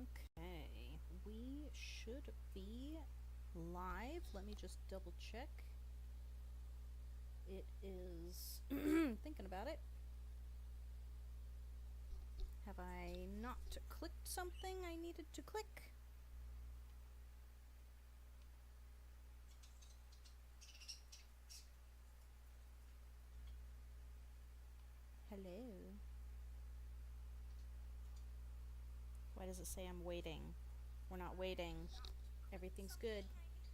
Okay, we should be live. Let me just double check. It is thinking about it. Have I not clicked something I needed to click? Hello. Why does it say I'm waiting? We're not waiting. Everything's good.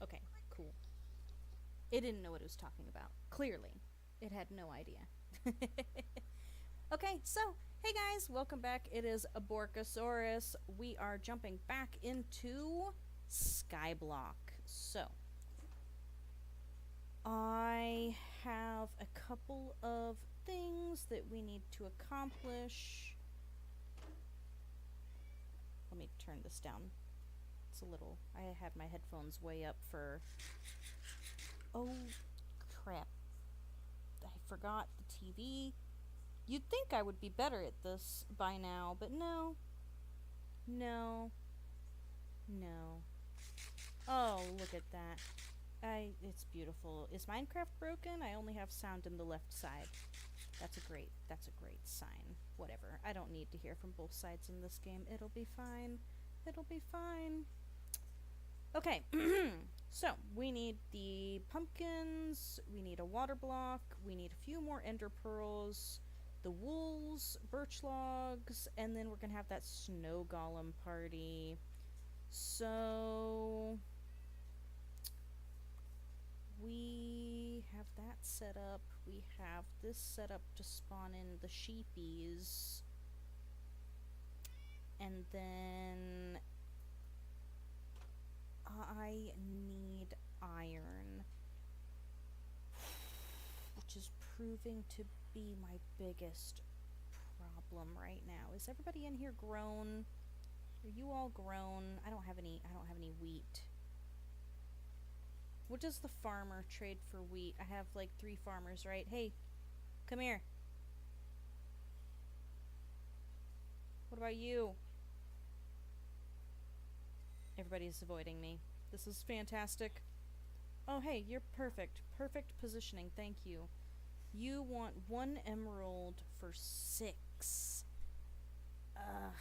Okay, cool. It didn't know what it was talking about. Clearly. It had no idea. Okay, so, hey guys, welcome back. It is Aborkasaurus. We are jumping back into Skyblock. So, I have a couple of things that we need to accomplish. Let me turn this down. It's a little... I had my headphones way up for... Oh, crap. I forgot the TV. You'd think I would be better at this by now, but no. No. No. Oh, look at that. It's beautiful. Is Minecraft broken? I only have sound in the left side. That's a great sign. Whatever. I don't need to hear from both sides in this game. It'll be fine. It'll be fine. Okay. So, we need the pumpkins, we need a water block, we need a few more ender pearls, the wools, birch logs, and then we're gonna have that snow golem party. So... we have that set up. We have this set up to spawn in the sheepies. And then... I need iron, which is proving to be my biggest problem right now. Is everybody in here grown? Are you all grown? I don't have any wheat. What does the farmer trade for wheat? I have like 3 farmers, right? Hey, come here. What about you? Everybody's avoiding me. This is fantastic. Oh, hey, you're perfect. Perfect positioning, thank you. You want 1 emerald for 6. Ugh.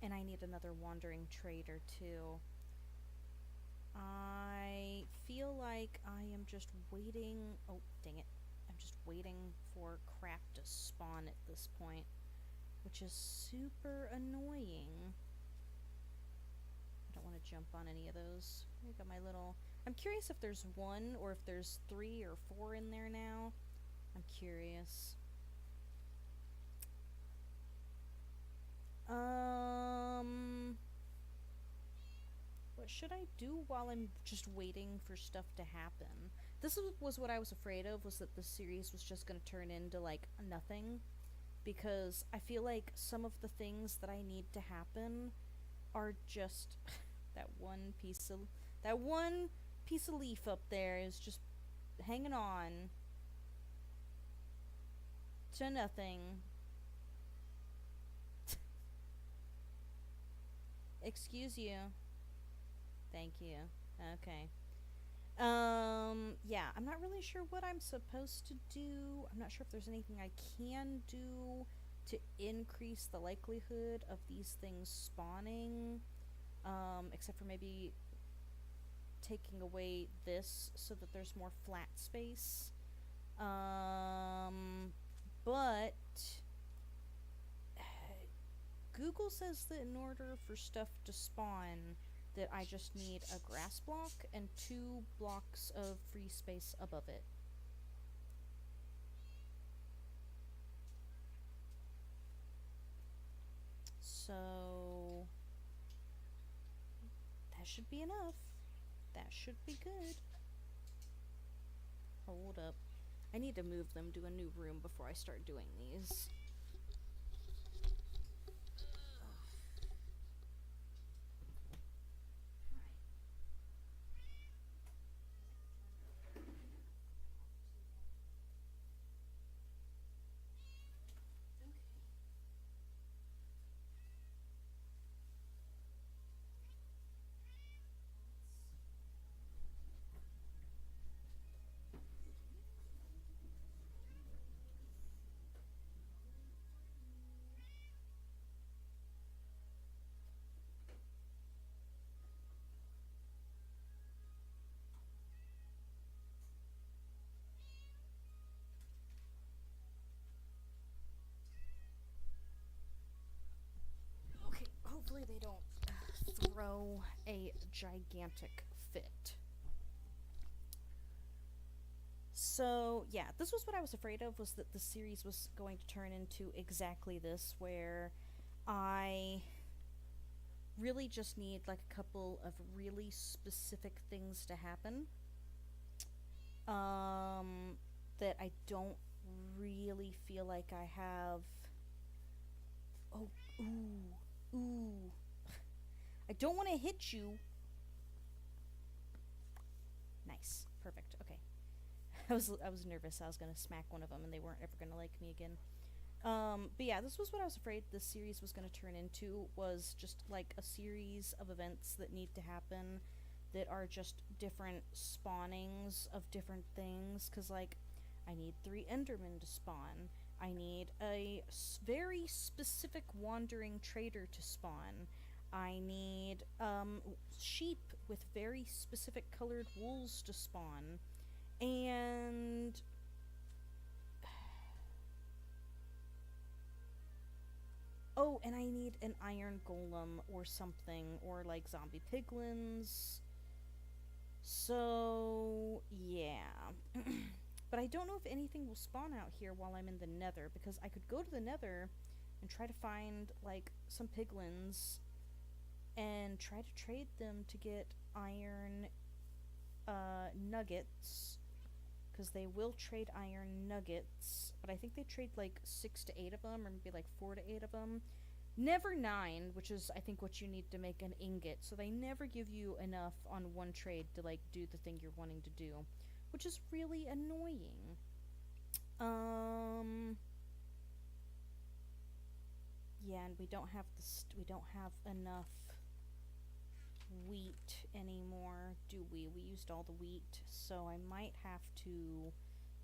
And I need another wandering trader, too. I feel like I am just waiting... Oh, dang it. I'm just waiting for crap to spawn at this point, which is super annoying. I don't want to jump on any of those. I got my little... I'm curious if there's 1 or if there's 3 or 4 in there now. I'm curious. What should I do while I'm just waiting for stuff to happen? This was what I was afraid of, was that the series was just going to turn into, like, nothing. Because I feel like some of the things that I need to happen are just... that one piece of leaf up there is just hanging on to nothing. Excuse you. Thank you. Okay. Yeah, I'm not really sure what I'm supposed to do. I'm not sure if there's anything I can do to increase the likelihood of these things spawning. Except for maybe taking away this so that there's more flat space. But Google says that in order for stuff to spawn, that I just need a grass block and 2 blocks of free space above it. So... that should be enough. That should be good. Hold up. I need to move them to a new room before I start doing these. throw a gigantic fit. So, yeah, this was what I was afraid of, was that the series was going to turn into exactly this, where I really just need like a couple of really specific things to happen. That I don't really feel like I have. Oh, ooh. I don't want to hit you. Nice. Perfect. Okay. I was nervous. I was gonna smack one of them, and they weren't ever gonna like me again. But yeah, this was what I was afraid this series was gonna turn into. Was just like a series of events that need to happen, that are just different spawnings of different things. Cause like, I need 3 Endermen to spawn. I need a very specific wandering trader to spawn. I need sheep with very specific colored wools to spawn. And oh, and I need an iron golem or something, or like zombie piglins. So, yeah. But I don't know if anything will spawn out here while I'm in the nether, because I could go to the nether and try to find like some piglins and try to trade them to get iron nuggets, because they will trade iron nuggets, but I think they trade like 6 to 8 of them, or maybe like 4 to 8 of them. Never 9, which is I think what you need to make an ingot. So they never give you enough on one trade to like do the thing you're wanting to do, which is really annoying. Yeah, and we don't have enough wheat anymore, do we? We used all the wheat, so I might have to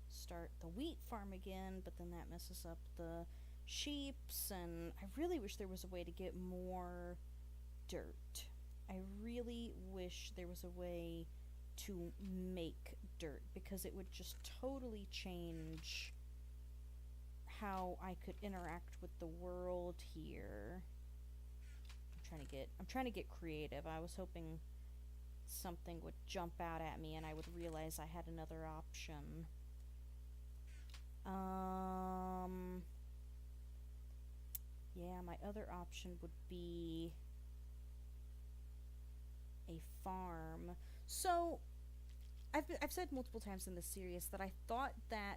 start the wheat farm again, but then that messes up the sheeps, and I really wish there was a way to get more dirt. I really wish there was a way to make dirt, because it would just totally change how I could interact with the world here. I'm trying to get creative. I was hoping something would jump out at me and I would realize I had another option. Yeah, my other option would be a farm. So, I've said multiple times in this series that I thought that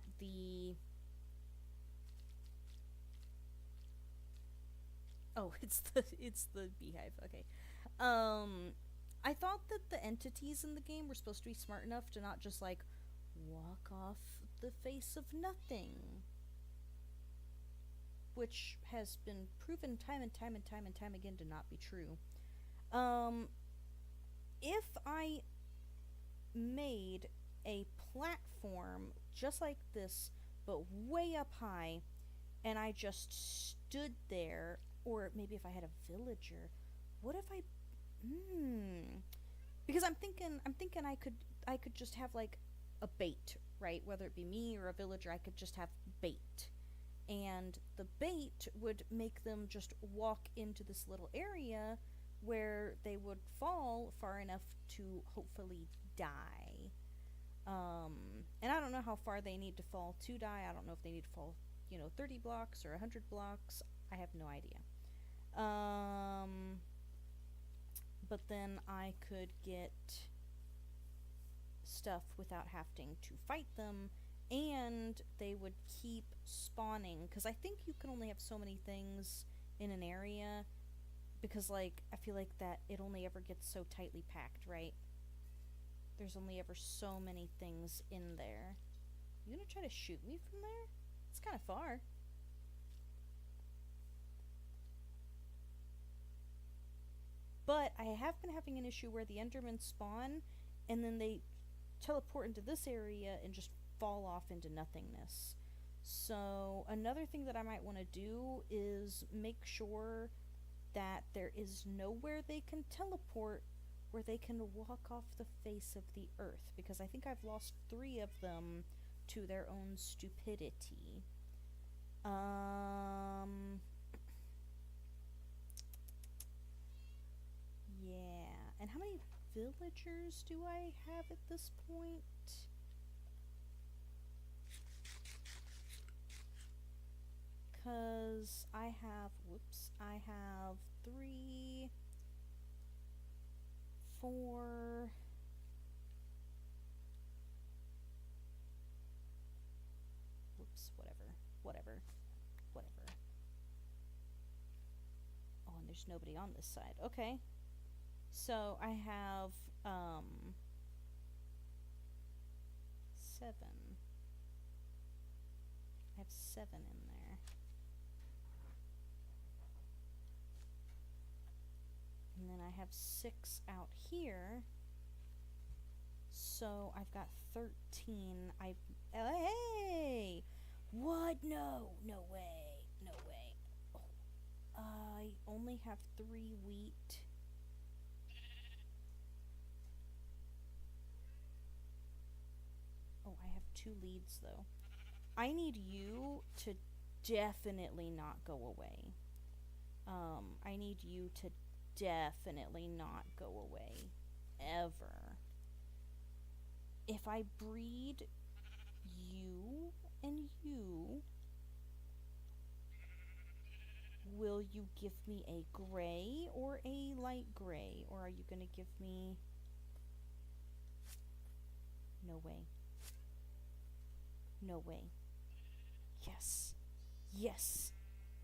oh, it's the beehive. Okay. I thought that the entities in the game were supposed to be smart enough to not just like walk off the face of nothing, which has been proven time and time and time and time again to not be true. If I made a platform just like this, but way up high, and I just stood there, or maybe if I had a villager, what if I, because I'm thinking I could just have like a bait, right? Whether it be me or a villager, I could just have bait. And the bait would make them just walk into this little area where they would fall far enough to hopefully die. And I don't know how far they need to fall to die. I don't know if they need to fall, 30 blocks or 100 blocks. I have no idea. But then I could get stuff without having to fight them, and they would keep spawning, because I think you can only have so many things in an area, because like I feel like that it only ever gets so tightly packed, right? There's only ever so many things in there. You gonna try to shoot me from there? It's kind of far. But I have been having an issue where the Endermen spawn, and then they teleport into this area and just fall off into nothingness. So another thing that I might want to do is make sure that there is nowhere they can teleport where they can walk off the face of the earth, because I think I've lost 3 of them to their own stupidity. Yeah. villagers do I have at this point? Because I have, I have 3, 4, whatever. Oh, and there's nobody on this side. Okay. So I have, 7. I have 7 in there. And then I have 6 out here. So I've got 13. Hey! What? No way. Oh, I only have 3 wheat. Oh, I have 2 leads though. I need you to definitely not go away. I need you to definitely not go away. Ever. If I breed you and you, will you give me a gray or a light gray? Or are you going to give me... No way. No way. Yes. Yes.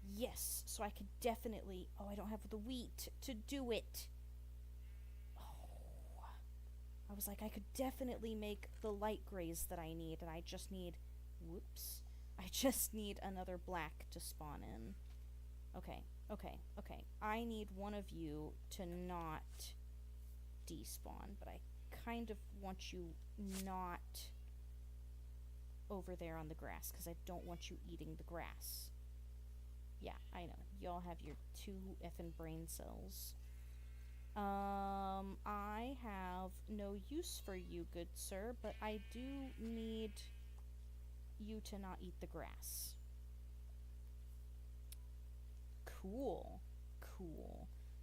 Yes. So I could definitely... Oh, I don't have the wheat to do it. Oh. I was like, I could definitely make the light grays that I need, and I just need... Whoops. I just need another black to spawn in. Okay. I need one of you to not despawn, but I kind of want you not over there on the grass, because I don't want you eating the grass. Yeah, I know. Y'all have your 2 effing brain cells. I have no use for you, good sir, but I do need you to not eat the grass. Cool.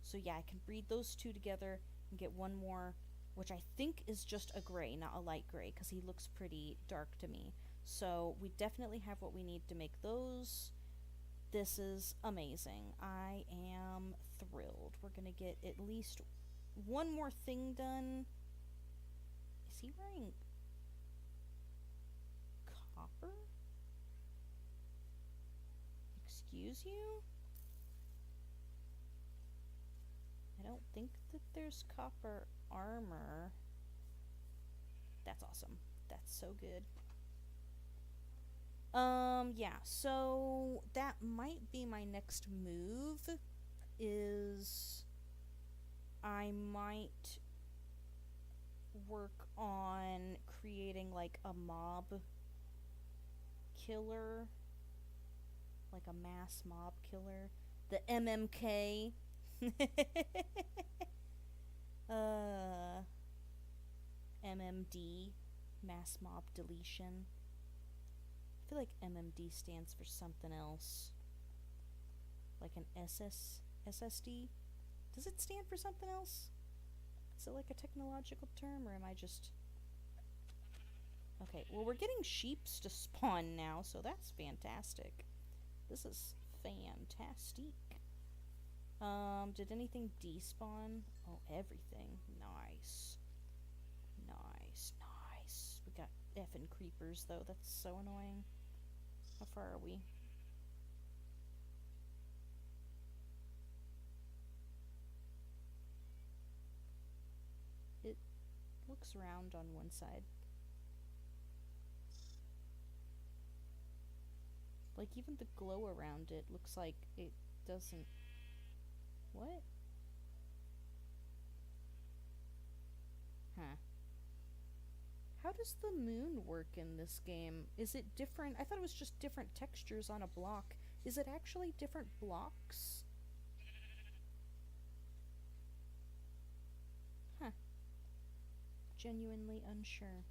So yeah, I can breed those 2 together and get one more, which I think is just a gray, not a light gray, because he looks pretty dark to me. So we definitely have what we need to make those. This is amazing. I am thrilled. We're gonna get at least one more thing done. Is he wearing copper? Excuse you? I don't think that there's copper armor. That's awesome. That's so good. Yeah, so that might be my next move, is I might work on creating like a mob killer, like a mass mob killer, the MMK. MMD, mass mob deletion. I feel like MMD stands for something else. Like an SSD? Does it stand for something else? Is it like a technological term, or am I just... Okay, well, we're getting sheeps to spawn now, so that's fantastic. This is fantastic. Did anything despawn? Oh, everything. Nice. We got effing creepers, though. That's so annoying. How far are we? It looks round on one side. Like, even the glow around it looks like it doesn't... What? Huh. How does the moon work in this game? Is it different? I thought it was just different textures on a block. Is it actually different blocks? Huh. Genuinely unsure.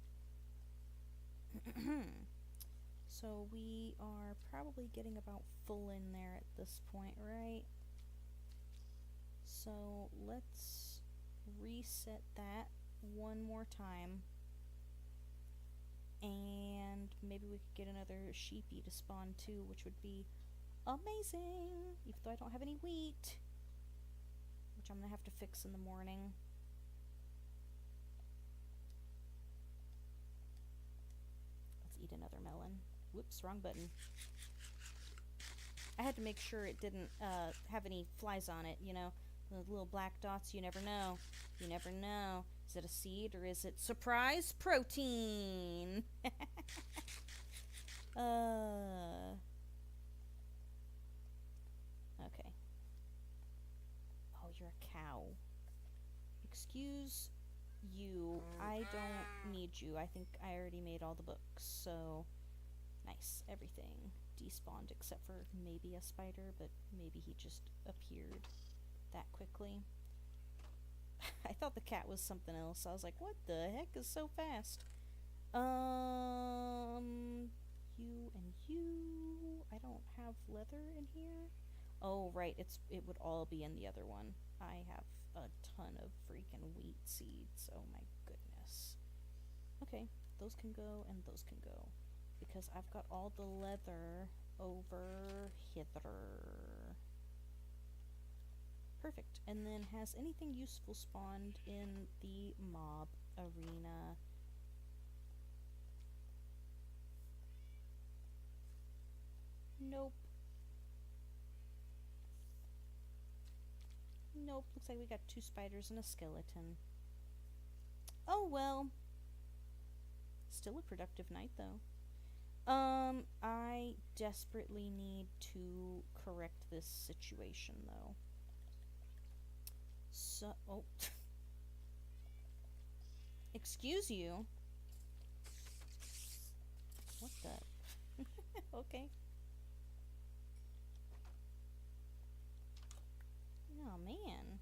So we are probably getting about full in there at this point, right? So let's reset that one more time. And maybe we could get another sheepy to spawn too, which would be amazing, even though I don't have any wheat, which I'm gonna have to fix in the morning. Let's eat another melon. Whoops, wrong button. I had to make sure it didn't have any flies on it, you know, the little black dots. You never know. You never know. Is it a seed or is it surprise protein? Okay. Oh, you're a cow. Excuse you. I don't need you. I think I already made all the books, so nice. Everything despawned except for maybe a spider, but maybe he just appeared that quickly. I thought the cat was something else. I was like, what the heck is so fast? You and you. I don't have leather in here. Oh, right. It would all be in the other one. I have a ton of freaking wheat seeds. Oh my goodness. Okay, those can go and those can go, because I've got all the leather over hither. Perfect. And then, has anything useful spawned in the mob arena? Nope. Nope. Looks like we got 2 spiders and a skeleton. Oh well. Still a productive night though. I desperately need to correct this situation though. So, oh. Excuse you. What the? Okay. Oh man.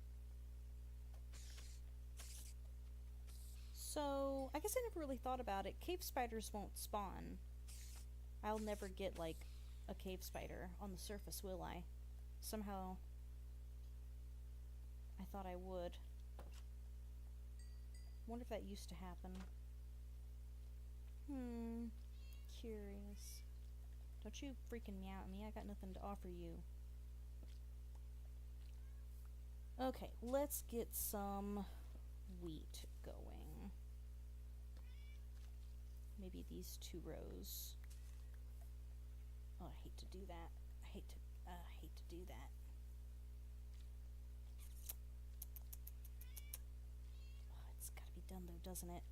So, I guess I never really thought about it. Cave spiders won't spawn. I'll never get, like, a cave spider on the surface, will I? Somehow, I thought I would. Wonder if that used to happen. Curious. Don't you freaking meow at me. I got nothing to offer you. Okay, let's get some wheat going. Maybe these 2 rows. Oh, I hate to do that. I hate to do that. Oh, it's gotta be done though, doesn't it?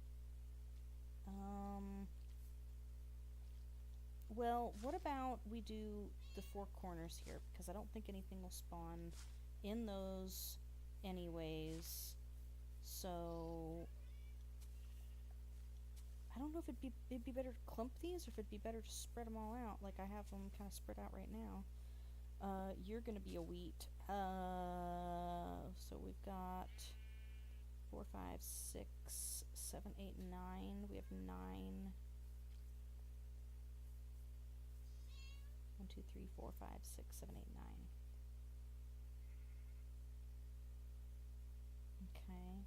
Well, what about we do the 4 corners here, because I don't think anything will spawn in those anyways. So I don't know if it'd be better to clump these, or if it'd be better to spread them all out like I have them kind of spread out right now. You're gonna be a wheat. So we've got 4, 5, 6, 7, 8, 9. We have 9. 1, 2, 3, 4, 5, 6, 7, 8, 9. Okay.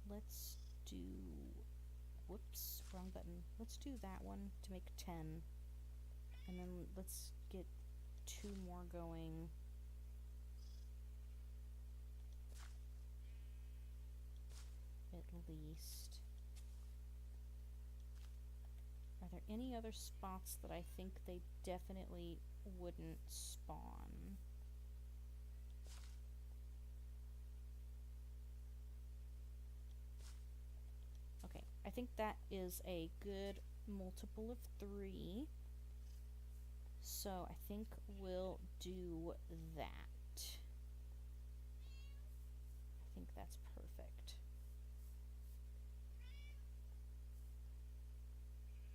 Let's do... Whoops, wrong button. Let's do that one to make 10. And then let's get 2 more going. At least. Are there any other spots that I think they definitely wouldn't spawn? Okay, I think that is a good multiple of 3. So I think we'll do that. I think that's perfect.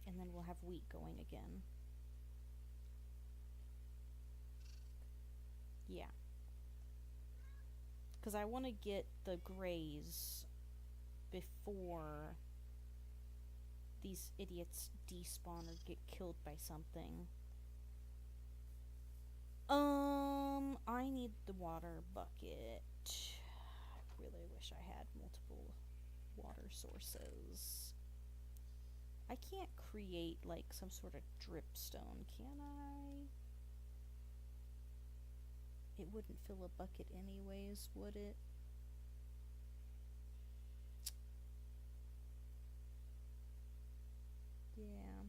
And then we'll have wheat going again. Yeah. Because I want to get the grays before these idiots despawn or get killed by something. I need the water bucket. really wish I had multiple water sources. I can't create like some sort of dripstone, can I? It wouldn't fill a bucket anyways, would it? Yeah.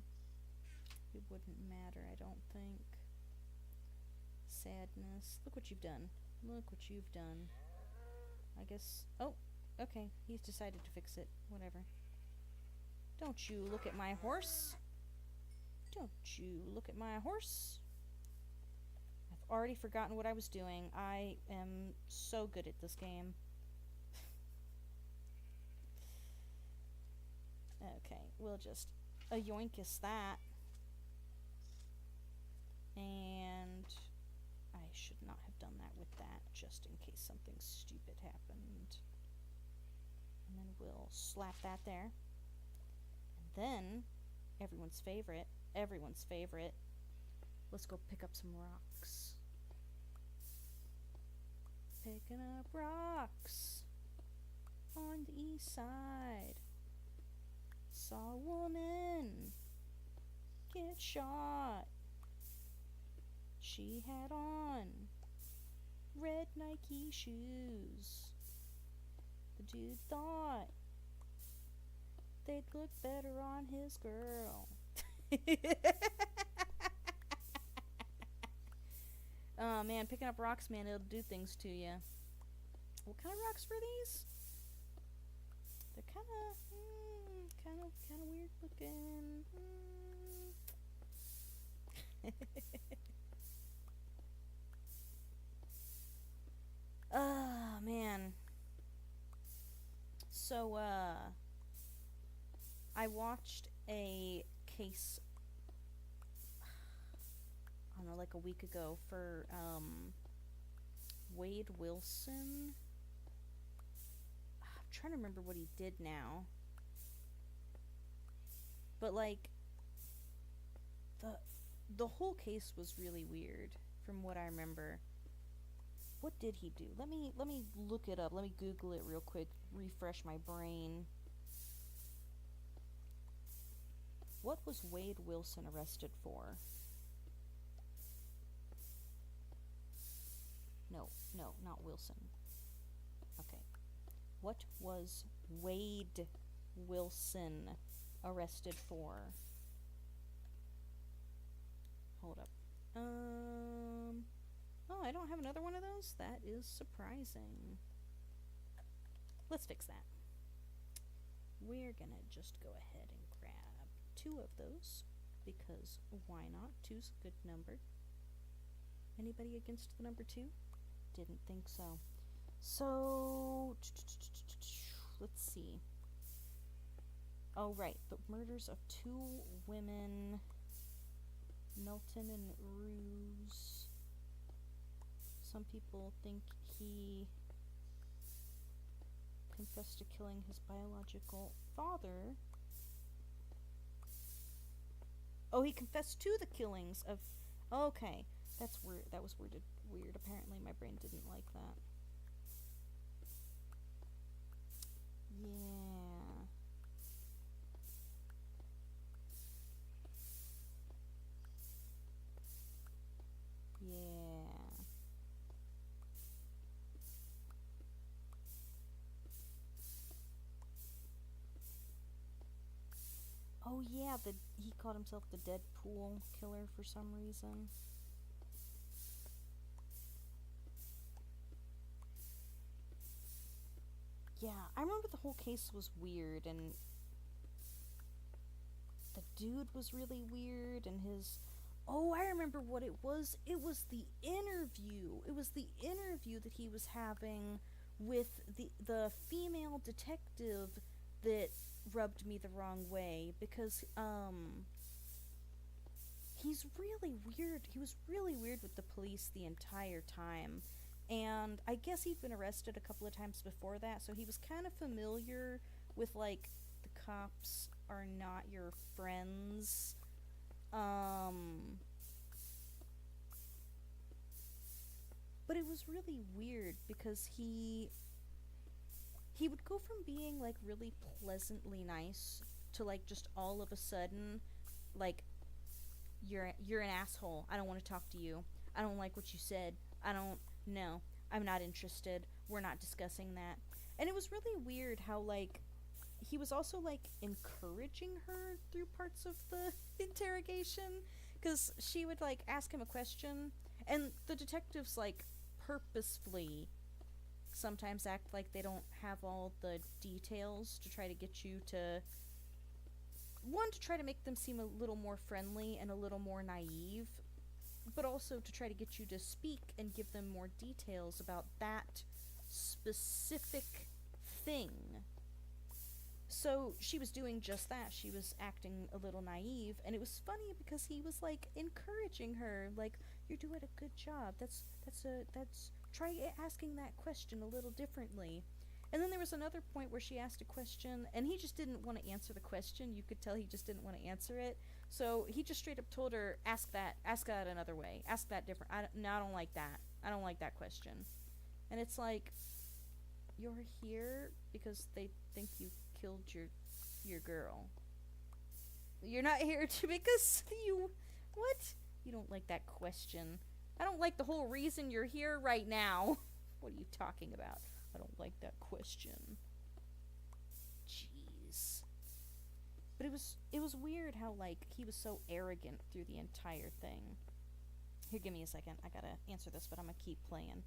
It wouldn't matter, I don't think. Sadness. Look what you've done. Look what you've done. I guess... Oh, okay. He's decided to fix it. Whatever. Don't you look at my horse. Don't you look at my horse. I've already forgotten what I was doing. I am so good at this game. Okay, we'll just yoinkus that. And I should not have done that with that, just in case something stupid happened. And then we'll slap that there. And then, everyone's favorite, let's go pick up some rocks. Picking up rocks on the east side. Saw a woman get shot. She had on red Nike shoes. The dude thought they'd look better on his girl. Oh man, picking up rocks, man, it'll do things to you. What kind of rocks were these? They're kind of weird looking. Oh man. So I watched a case, I don't know, like a week ago for Wade Wilson. I'm trying to remember what he did now. But like the whole case was really weird from what I remember. What did he do? Let me look it up. Let me Google it real quick. Refresh my brain. What was Wade Wilson arrested for? No, not Wilson. Okay. What was Wade Wilson arrested for? Hold up. Oh, I don't have another one of those? That is surprising. Let's fix that. We're gonna just go ahead and grab 2 of those, because why not? 2's a good number. Anybody against the number 2? Didn't think so. So, let's see. Oh, right. The murders of 2 women, Milton and Ruse. Some people think he confessed to killing his biological father. Oh, he confessed to the killings of... Okay, that's weird. That was weird. Apparently, my brain didn't like that. Yeah. Yeah. Oh yeah, he called himself the Deadpool killer for some reason. Yeah, I remember the whole case was weird, and the dude was really weird, and his... Oh, I remember what it was. It was the interview. It was the interview that he was having with the female detective that rubbed me the wrong way, because he's really weird. He was really weird with the police the entire time. And I guess he'd been arrested a couple of times before that, so he was kind of familiar with, like, the cops are not your friends. But it was really weird because he he would go from being like really pleasantly nice to like just all of a sudden like you're an asshole. I don't want to talk to you. I don't like what you said. I don't know. I'm not interested. We're not discussing that. And it was really weird how like he was also like encouraging her through parts of the interrogation cuz she would like ask him a question and the detectives like purposefully sometimes act like they don't have all the details to try to get you to one to try to make them seem a little more friendly and a little more naive, but also to try to get you to speak and give them more details about that specific thing. So she was doing just that. She was acting a little naive, and it was funny because he was like encouraging her, like, "You're doing a good job. That's try asking that question a little differently." And then there was another point where she asked a question, and he just didn't want to answer the question. You could tell he just didn't want to answer it. So he just straight up told her, ask that another way, ask that different. No, I don't like that. I don't like that question. And it's like, you're here because they think you killed your girl. You're not here to because you what? You don't like that question. I don't like the whole reason you're here right now. What are you talking about? I don't like that question. Jeez. But it was weird how like he was so arrogant through the entire thing. Here, give me a second. I gotta answer this, but I'm gonna keep playing.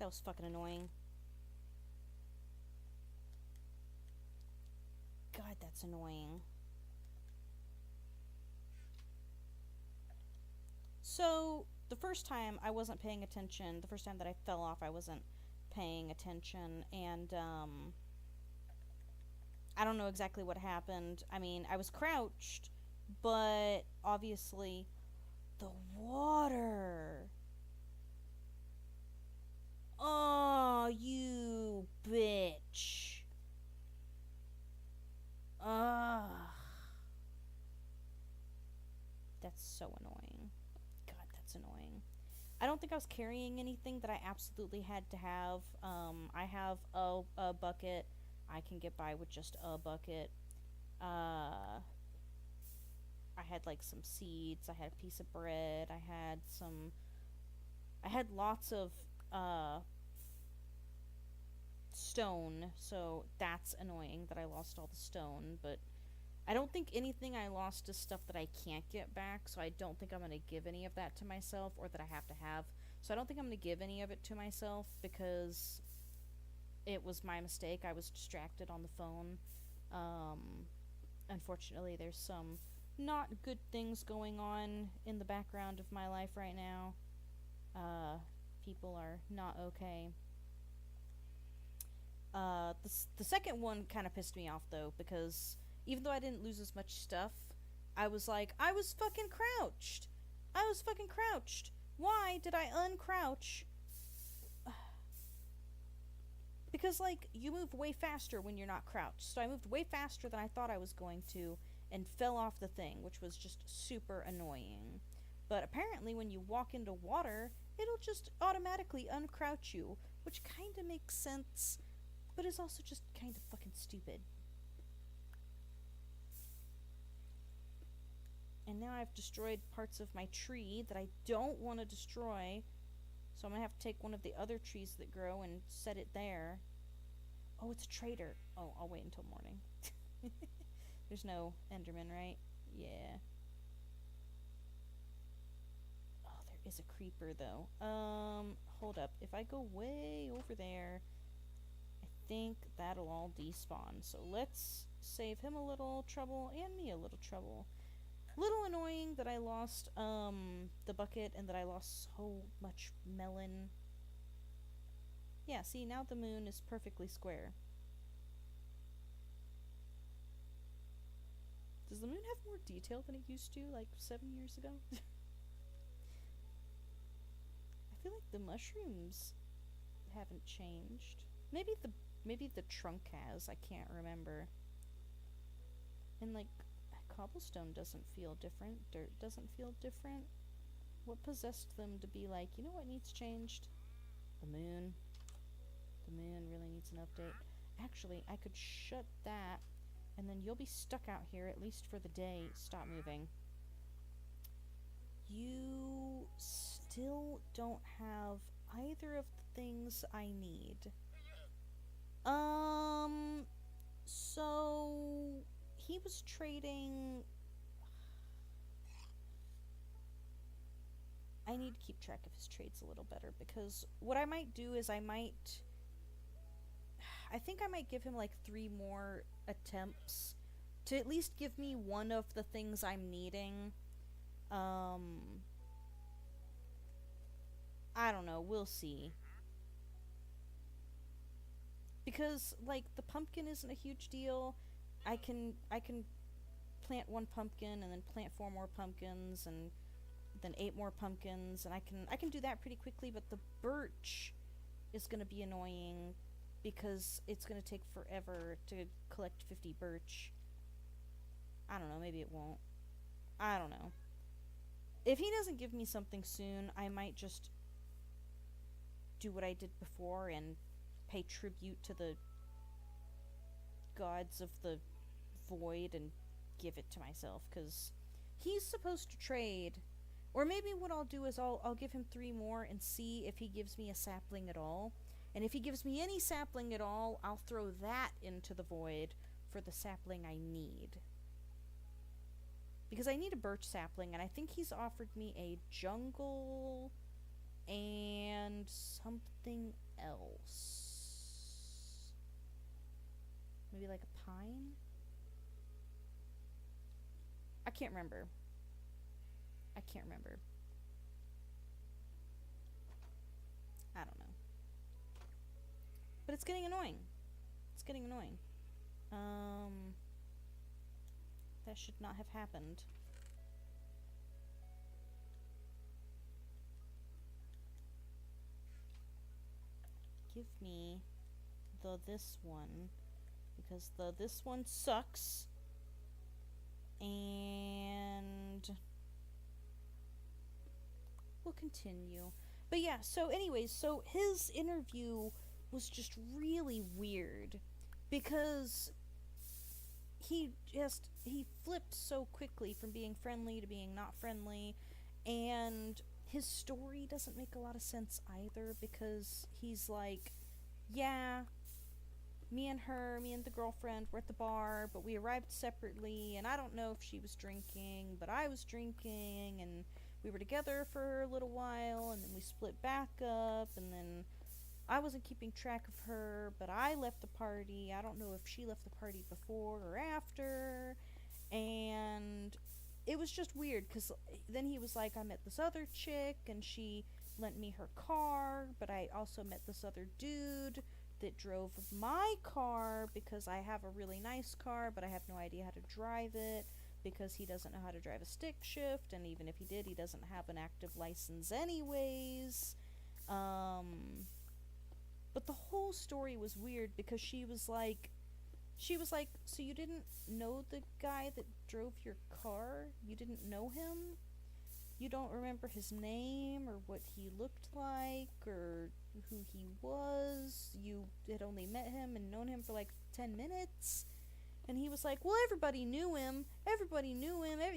That was fucking annoying. God, that's annoying. So, the first time I wasn't paying attention, the first time that I fell off, I wasn't paying attention, and, I don't know exactly what happened. I mean, I was crouched, but obviously, the water. Oh, you bitch. Ugh. That's so annoying. God, that's annoying. I don't think I was carrying anything that I absolutely had to have. I have a bucket. I can get by with just a bucket. Uh, I had like some seeds. I had a piece of bread. I had lots of uh, stone, so that's annoying that I lost all the stone, but I don't think anything I lost is stuff that I can't get back, so I don't think I'm going to give any of that to myself, or that I have to have. So I don't think I'm going to give any of it to myself, because it was my mistake. I was distracted on the phone. Unfortunately, there's some not good things going on in the background of my life right now. People are not okay. The second one kind of pissed me off, though, because even though I didn't lose as much stuff, I was like, I was fucking crouched. I was fucking crouched. Why did I uncrouch? Because, like, you move way faster when you're not crouched. So I moved way faster than I thought I was going to, and fell off the thing, which was just super annoying. But apparently when you walk into water, it'll just automatically uncrouch you, which kind of makes sense, but is also just kind of fucking stupid. And now I've destroyed parts of my tree that I don't want to destroy, so I'm going to have to take one of the other trees that grow and set it there. Oh, it's a traitor. Oh, I'll wait until morning. There's no Enderman, right? Yeah. Oh, there is a creeper, though. Hold up. If I go way over there, I think that'll all despawn. So let's save him a little trouble and me a little trouble. Little annoying that I lost the bucket and that I lost so much melon. Yeah, see, now the moon is perfectly square. Does the moon have more detail than it used to, like 7 years ago? I feel like the mushrooms haven't changed. Maybe the trunk has, I can't remember. And like cobblestone doesn't feel different, dirt doesn't feel different. What possessed them to be like, you know what needs changed? The moon. The moon really needs an update. Actually, I could shut that, and then you'll be stuck out here, at least for the day. Stop moving. You still don't have either of the things I need. So he was trading. I need to keep track of his trades a little better, because what I might do is I think I might give him like 3 more attempts to at least give me one of the things I'm needing. I don't know, we'll see. Because like the pumpkin isn't a huge deal. I can plant 1 pumpkin and then plant 4 more pumpkins and then 8 more pumpkins, and I can do that pretty quickly, but the birch is going to be annoying because it's going to take forever to collect 50 birch. I don't know, maybe it won't. I don't know. If he doesn't give me something soon, I might just do what I did before and pay tribute to the gods of the void and give it to myself, because he's supposed to trade. Or maybe what I'll do is I'll give him 3 more and see if he gives me a sapling at all. And if he gives me any sapling at all, I'll throw that into the void for the sapling I need. Because I need a birch sapling, and I think he's offered me a jungle and something else. Maybe like a pine? I can't remember. I can't remember. I don't know. But it's getting annoying. It's getting annoying. That should not have happened. Give me the this one. Because the this one sucks. And we'll continue. But yeah, so anyways, so his interview was just really weird because he flipped so quickly from being friendly to being not friendly, and his story doesn't make a lot of sense either because he's like, yeah, me and the girlfriend were at the bar, but we arrived separately, and I don't know if she was drinking, but I was drinking, and we were together for a little while, and then we split back up, and then I wasn't keeping track of her, but I left the party. I don't know if she left the party before or after, and it was just weird, because then he was like, I met this other chick, and she lent me her car, but I also met this other dude that drove my car because I have a really nice car, but I have no idea how to drive it because he doesn't know how to drive a stick shift, and even if he did, he doesn't have an active license anyways. But the whole story was weird because she was like, so you didn't know the guy that drove your car? You didn't know him? You don't remember his name or what he looked like or who he was? You had only met him and known him for like 10 minutes? And he was like, well, everybody knew him.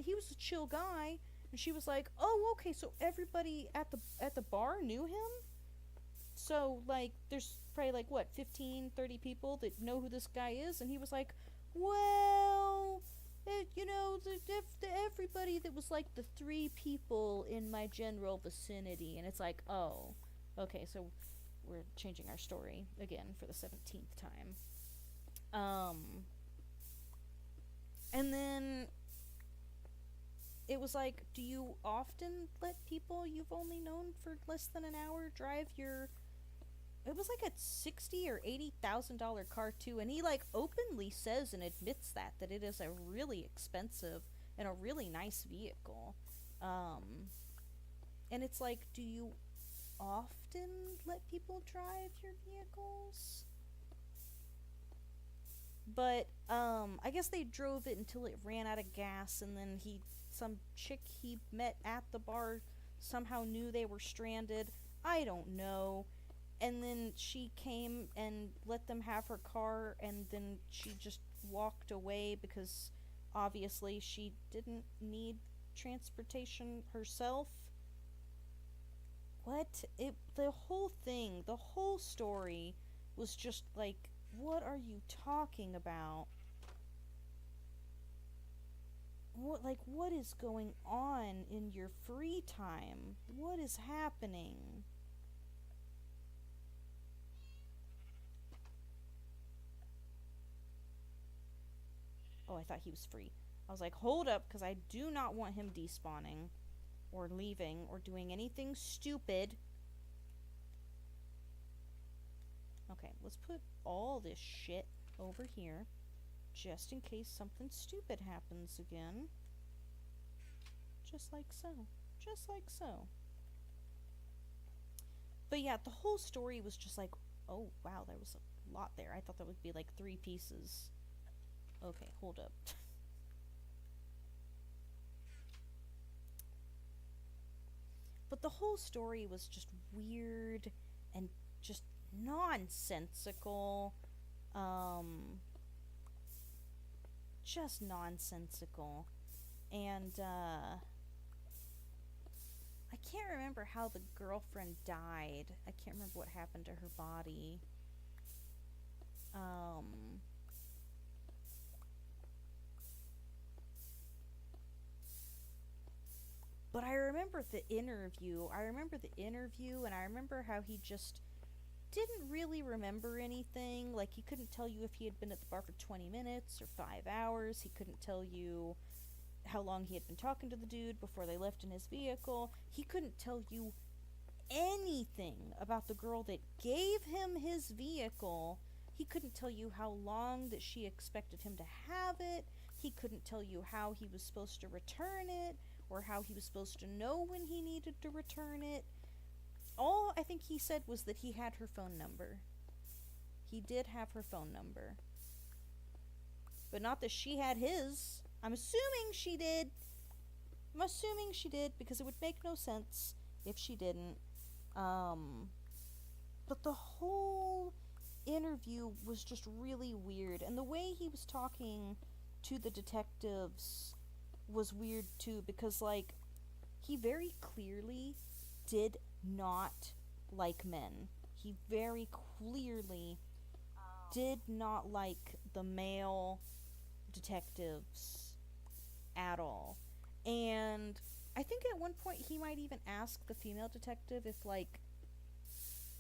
He was a chill guy. And she was like, oh, okay, so everybody at the bar knew him? So, like, there's probably, like, what, 15, 30 people that know who this guy is? And he was like, well, everybody that was, like, the 3 people in my general vicinity. And it's like, oh, okay, so we're changing our story again for the 17th time. And then it was like, do you often let people you've only known for less than an hour drive your... It was like a $60,000 or $80,000 car too, and he like openly says and admits that it is a really expensive and a really nice vehicle. And it's like, do you often let people drive your vehicles? But I guess they drove it until it ran out of gas, and then some chick he met at the bar somehow knew they were stranded. I don't know. And then she came and let them have her car, and then she just walked away because obviously she didn't need transportation herself. What? The whole story was just like, what are you talking about? What is going on in your free time? What is happening? Oh, I thought he was free. I was like, hold up, because I do not want him despawning or leaving or doing anything stupid. Okay, let's put all this shit over here just in case something stupid happens again. Just like so. Just like so. But yeah, the whole story was just like, oh wow, there was a lot there. I thought that would be like 3 pieces. Okay, hold up. But the whole story was just weird and just nonsensical. Just nonsensical. And, I can't remember how the girlfriend died. I can't remember what happened to her body. But I remember the interview. And I remember how he just didn't really remember anything. Like, he couldn't tell you if he had been at the bar for 20 minutes or 5 hours. He couldn't tell you how long he had been talking to the dude before they left in his vehicle. He couldn't tell you anything about the girl that gave him his vehicle. He couldn't tell you how long that she expected him to have it. He couldn't tell you how he was supposed to return it or how he was supposed to know when he needed to return it. All I think he said was that he had her phone number. He did have her phone number. But not that she had his. I'm assuming she did. I'm assuming she did because it would make no sense if she didn't. But the whole interview was just really weird. And the way he was talking to the detectives was weird too, because, like, he very clearly did not like men. He very clearly did not like the male detectives at all. And I think at one point he might even ask the female detective if, like,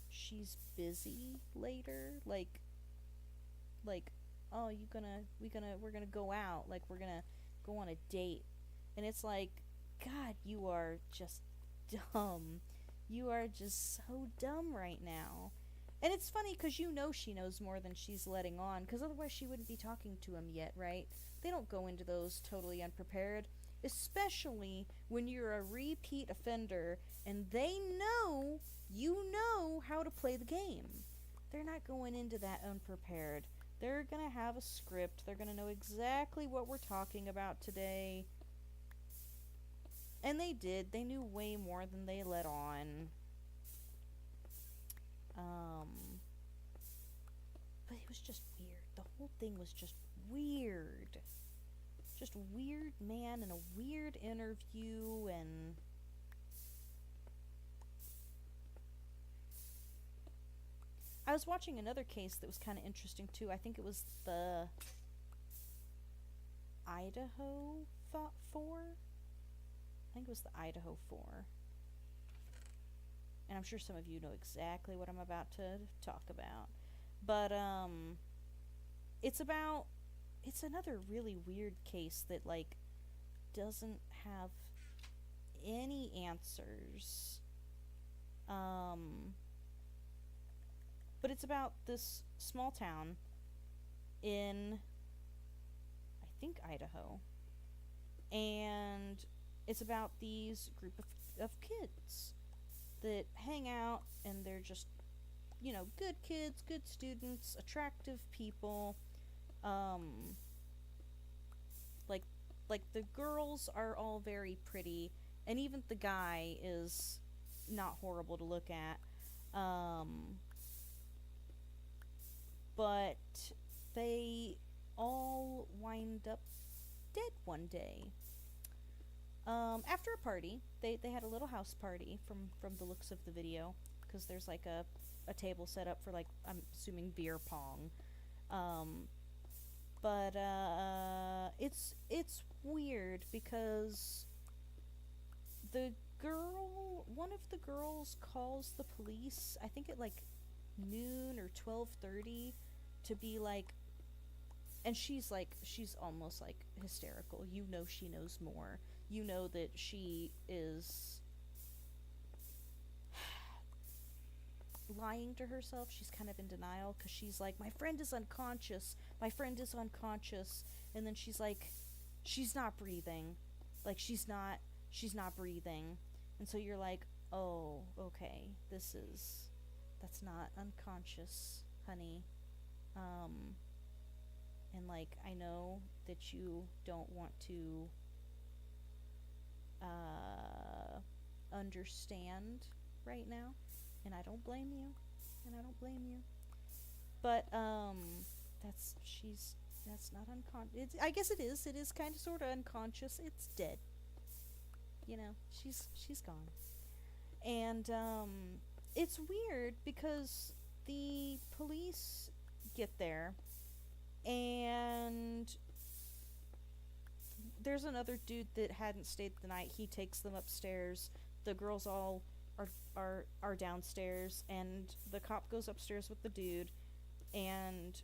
she's busy later, like, oh, we're gonna go out, like, we're gonna go on a date. And it's like, God, you are just dumb. You are just so dumb right now. And it's funny because you know she knows more than she's letting on, because otherwise she wouldn't be talking to him yet, right? They don't go into those totally unprepared, especially when you're a repeat offender and they know you know how to play the game. They're not going into that unprepared. They're going to have a script. They're going to know exactly what we're talking about today. And they did. They knew way more than they let on. But it was just weird. The whole thing was just weird. Just a weird man and a weird interview, and I was watching another case that was kind of interesting too. I think it was the Idaho 4. I think it was the Idaho 4. And I'm sure some of you know exactly what I'm about to talk about. But it's another really weird case that, like, doesn't have any answers. But it's about this small town in, I think, Idaho. And it's about these group of kids that hang out, and they're just, you know, good kids, good students, attractive people. Like the girls are all very pretty, and even the guy is not horrible to look at. But they all wind up dead one day. After a party, they had a little house party from the looks of the video, because there's like a table set up for, like, I'm assuming beer pong. But it's weird because one of the girls calls the police, I think at like noon or 12:30, to be like, and she's almost like hysterical. You know she knows more. You know that she is lying to herself. She's kind of in denial because she's like, my friend is unconscious. And then she's like, she's not breathing. Like, she's not breathing. And so you're like, oh, okay, that's not unconscious, honey. And, like, I know that you don't want to understand right now, and I don't blame you, but that's not unconscious. I guess it is kind of sort of unconscious. It's dead, you know. She's gone. And it's weird because the police get there, and there's another dude that hadn't stayed the night. He takes them upstairs. The girls all are downstairs, and the cop goes upstairs with the dude, and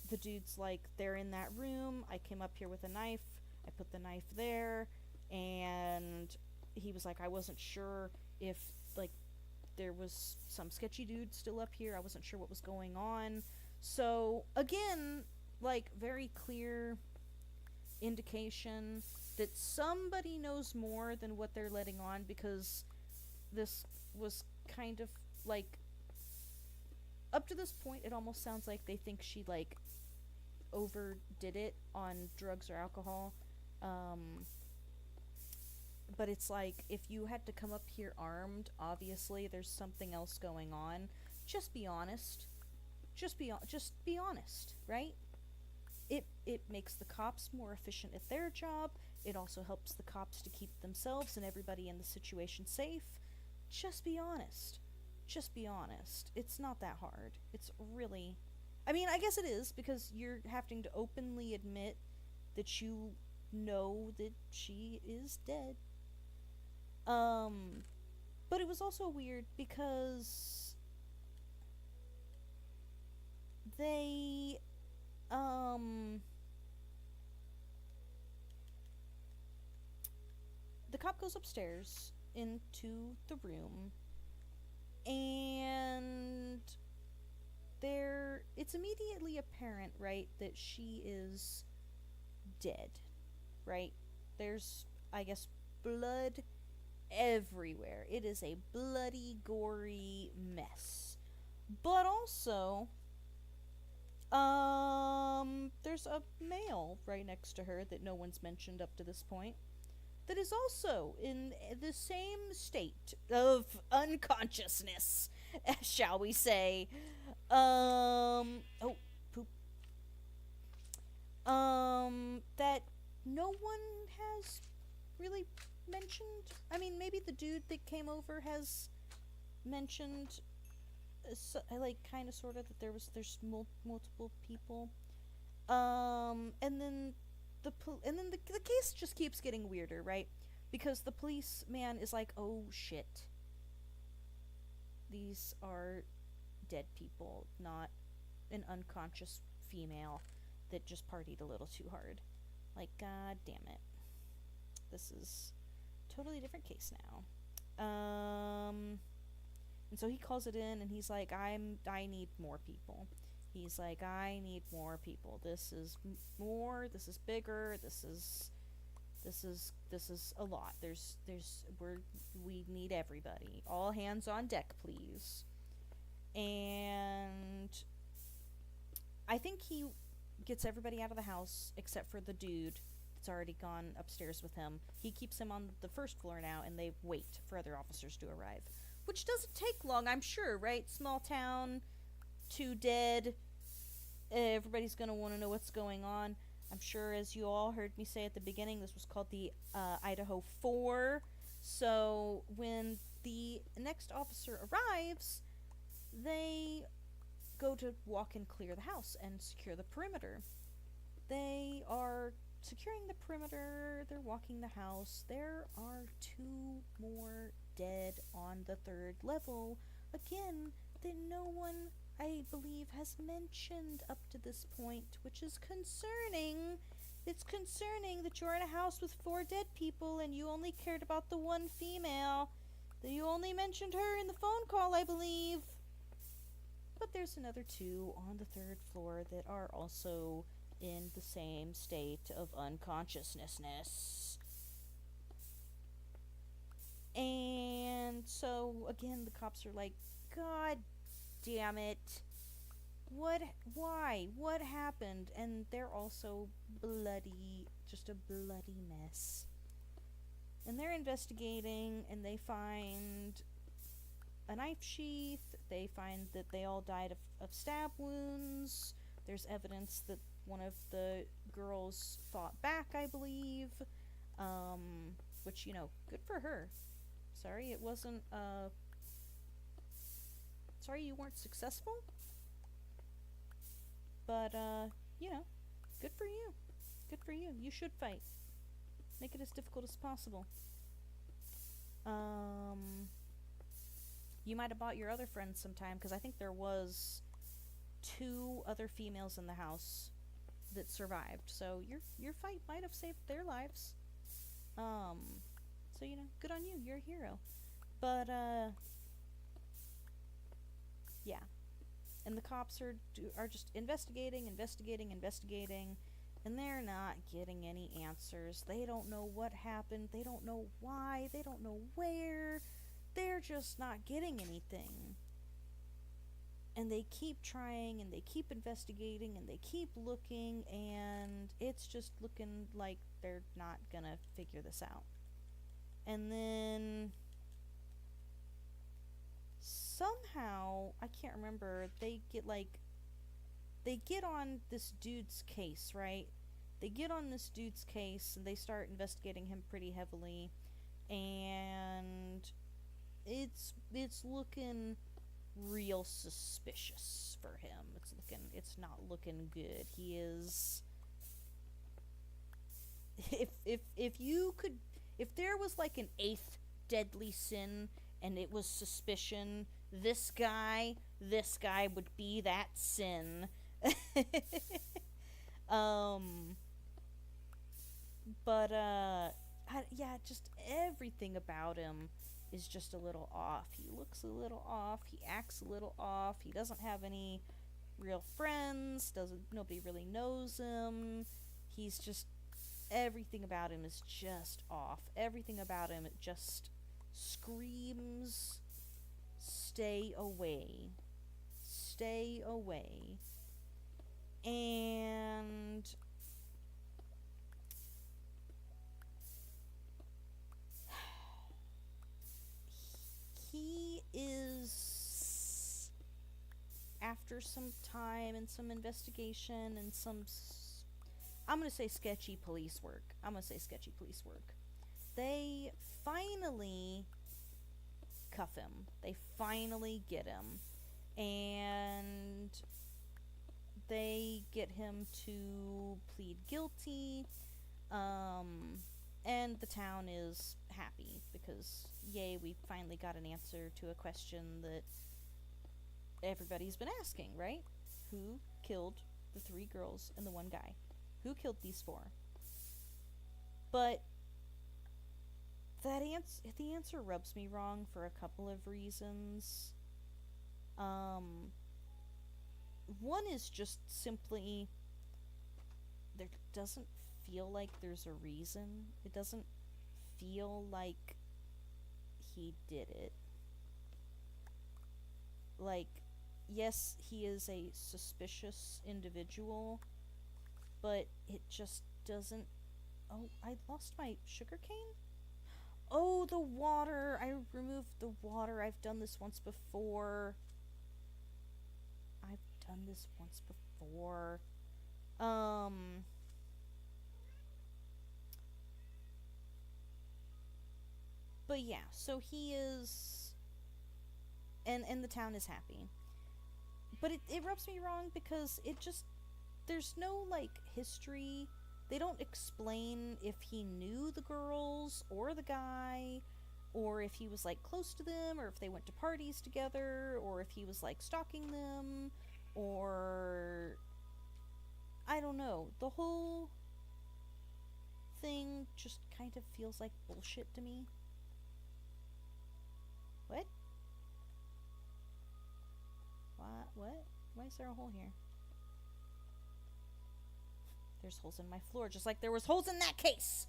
the dude's like, they're in that room. I came up here with a knife. I put the knife there, and he was like, I wasn't sure if, like, there was some sketchy dude still up here. I wasn't sure what was going on. So, again, like, very clear indication that somebody knows more than what they're letting on, because this was kind of, like, up to this point, it almost sounds like they think she, like, overdid it on drugs or alcohol. But it's like, if you had to come up here armed, obviously there's something else going on. Just be honest. Just be honest, right? It makes the cops more efficient at their job. It also helps the cops to keep themselves and everybody in the situation safe. Just be honest. Just be honest. It's not that hard. It's really... I mean, I guess it is, because you're having to openly admit that you know that she is dead. But it was also weird because they, the cop goes upstairs into the room, and it's immediately apparent, right, that she is dead, right? There's, I guess, blood everywhere. It is a bloody, gory mess. But also, there's a male right next to her that no one's mentioned up to this point, that is also in the same state of unconsciousness, shall we say. Oh, poop. That no one has really mentioned. I mean, maybe the dude that came over has mentioned, like, kind of, sort of, that there's multiple people. And then the case just keeps getting weirder, right? Because the policeman is like, oh shit, these are dead people, not an unconscious female that just partied a little too hard. Like, god damn it. This is a totally different case now. And so he calls it in, and he's like, I need more people. He's like, I need more people. This is more, this is bigger, this is a lot. We need everybody. All hands on deck, please. And I think he gets everybody out of the house except for the dude that's already gone upstairs with him. He keeps him on the first floor now, and they wait for other officers to arrive. Which doesn't take long, I'm sure, right? Small town, 2 dead. Everybody's gonna want to know what's going on. I'm sure, as you all heard me say at the beginning, this was called the Idaho 4. So when the next officer arrives, they go to walk and clear the house and secure the perimeter. They are securing the perimeter, they're walking the house. There are 2 more dead on the 3rd level. Again, that no one, I believe, has mentioned up to this point, which is concerning. It's concerning that you're in a house with 4 dead people and you only cared about the one female. That you only mentioned her in the phone call, I believe. But there's another 2 on the 3rd floor that are also in the same state of unconsciousness. And so, again, the cops are like, God damn it. Why? What happened? And they're also bloody, just a bloody mess. And they're investigating, and they find a knife sheath. They find that they all died of stab wounds. There's evidence that one of the girls fought back, I believe. Which, you know, good for her. Sorry it wasn't, sorry you weren't successful. But, you know, good for you. Good for you. You should fight. Make it as difficult as possible. Um, you might have bought your other friends some time because I think there was two other females in the house that survived. So your fight might have saved their lives. Um, so good on you. You're a hero. But yeah. And the cops are just investigating, and they're not getting any answers. They don't know what happened. They don't know why. They don't know where. They're just not getting anything. And they keep trying, and they keep investigating, and they keep looking, and it's just looking like they're not gonna figure this out. And then somehow, I can't remember, they get on this dude's case, right? They get on this dude's case and they start investigating him pretty heavily, and it's looking real suspicious for him. It's not looking good. He is if you could, if there was like an eighth deadly sin and it was suspicion, this guy would be that sin. um but yeah, just everything about him is just a little off. He looks a little off, he acts a little off, he doesn't have any real friends, doesn't nobody really knows him. He's just, everything about him is just off. Everything about him, it just screams, stay away. Stay away. And he is, after some time and some investigation and some, I'm going to say sketchy police work. They finally cuff him. They finally get him. And they get him to plead guilty. And the town is happy because, yay, we finally got an answer to a question that everybody's been asking, right? Who killed the 3 girls and the 1 guy? Who killed these 4? But the answer rubs me wrong for a couple of reasons. One is just simply, there doesn't feel like there's a reason. It doesn't feel like he did it. Like, yes, he is a suspicious individual, but it just doesn't... Oh, I lost my sugar cane? Oh, the water! I removed the water. I've done this once before. But yeah, so he is... And the town is happy. But it rubs me wrong because it just... There's no, like, history. They don't explain if he knew the girls or the guy, or if he was, like, close to them, or if they went to parties together, or if he was, like, stalking them, or... I don't know. The whole thing just kind of feels like bullshit to me. What? What? Why is there a hole here? There's holes in my floor, just like there was holes in that case.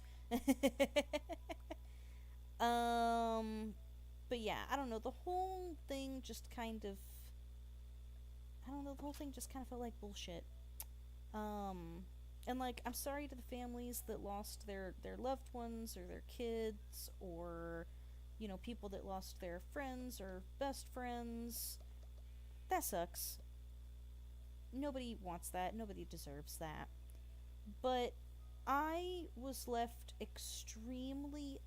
But yeah, I don't know. The whole thing just kind of... felt like bullshit. And, like, I'm sorry to the families that lost their loved ones or their kids, or, people that lost their friends or best friends. That sucks. Nobody wants that. Nobody deserves that. But I was left extremely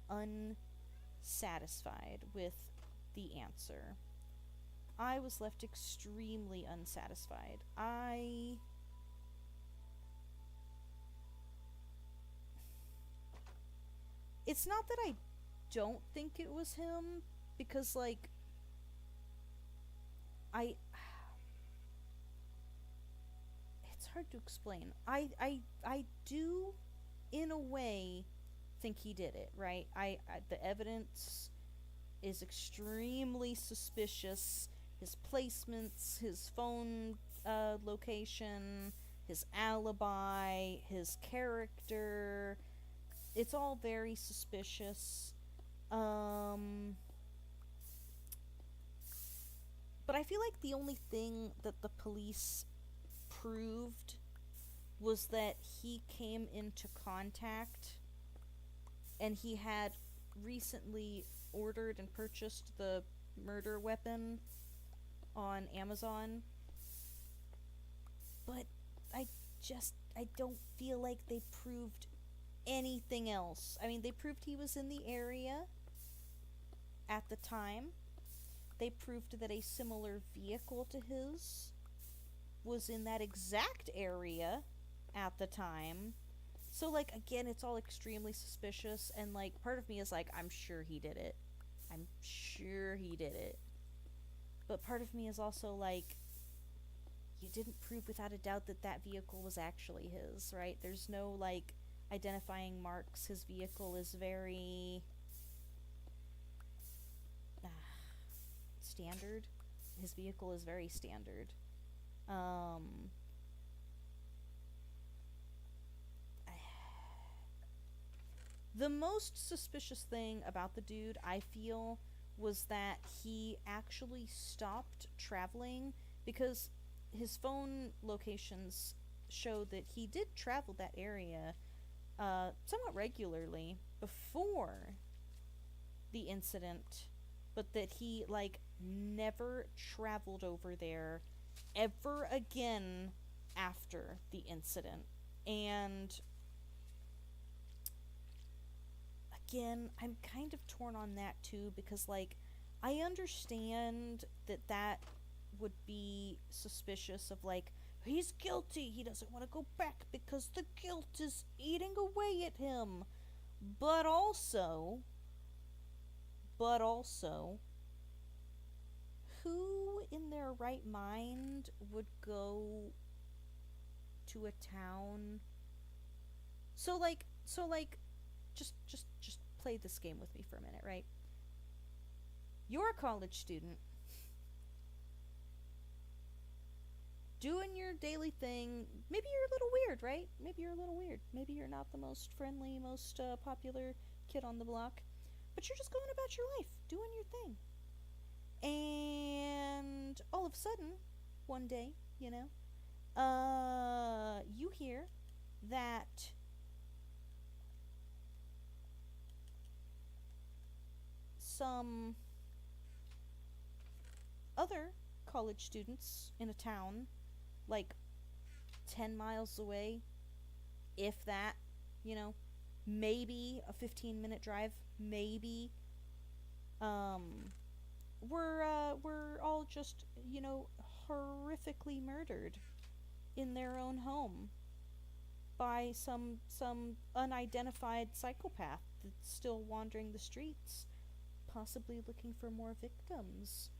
unsatisfied with the answer. I was left extremely unsatisfied. It's not that I don't think it was him because, like, I. It's hard to explain. I do, in a way, think he did it, right? The evidence is extremely suspicious. His placements, his phone location, his alibi, his character. It's all very suspicious. But I feel like the only thing that the police proved was that he came into contact and he had recently ordered and purchased the murder weapon on Amazon. But I don't feel like they proved anything else. I mean, they proved he was in the area at the time. They proved that a similar vehicle to his was in that exact area at the time. So, like, again, it's all extremely suspicious, and, like, part of me is like, I'm sure he did it. I'm sure he did it. But part of me is also like, you didn't prove without a doubt that that vehicle was actually his, right? There's no, like, identifying marks. His vehicle is very standard. His vehicle is very standard. The most suspicious thing about the dude, I feel, was that he actually stopped traveling because his phone locations show that he did travel that area somewhat regularly before the incident, but that he, like, never traveled over there ever again after the incident. And again, I'm kind of torn on that too, because, like, I understand that that would be suspicious of, like, he's guilty, he doesn't want to go back because the guilt is eating away at him. But also, who in their right mind would go to a town? So like, just play this game with me for a minute, right? You're a college student doing your daily thing. Maybe you're a little weird, right? Maybe you're a little weird. Maybe you're not the most friendly, most popular kid on the block, but you're just going about your life, doing your thing. And all of a sudden, one day, you hear that some other college students in a town, like 10 miles away, if that, maybe a 15-minute drive, maybe, were all just, horrifically murdered in their own home by some unidentified psychopath that's still wandering the streets, possibly looking for more victims.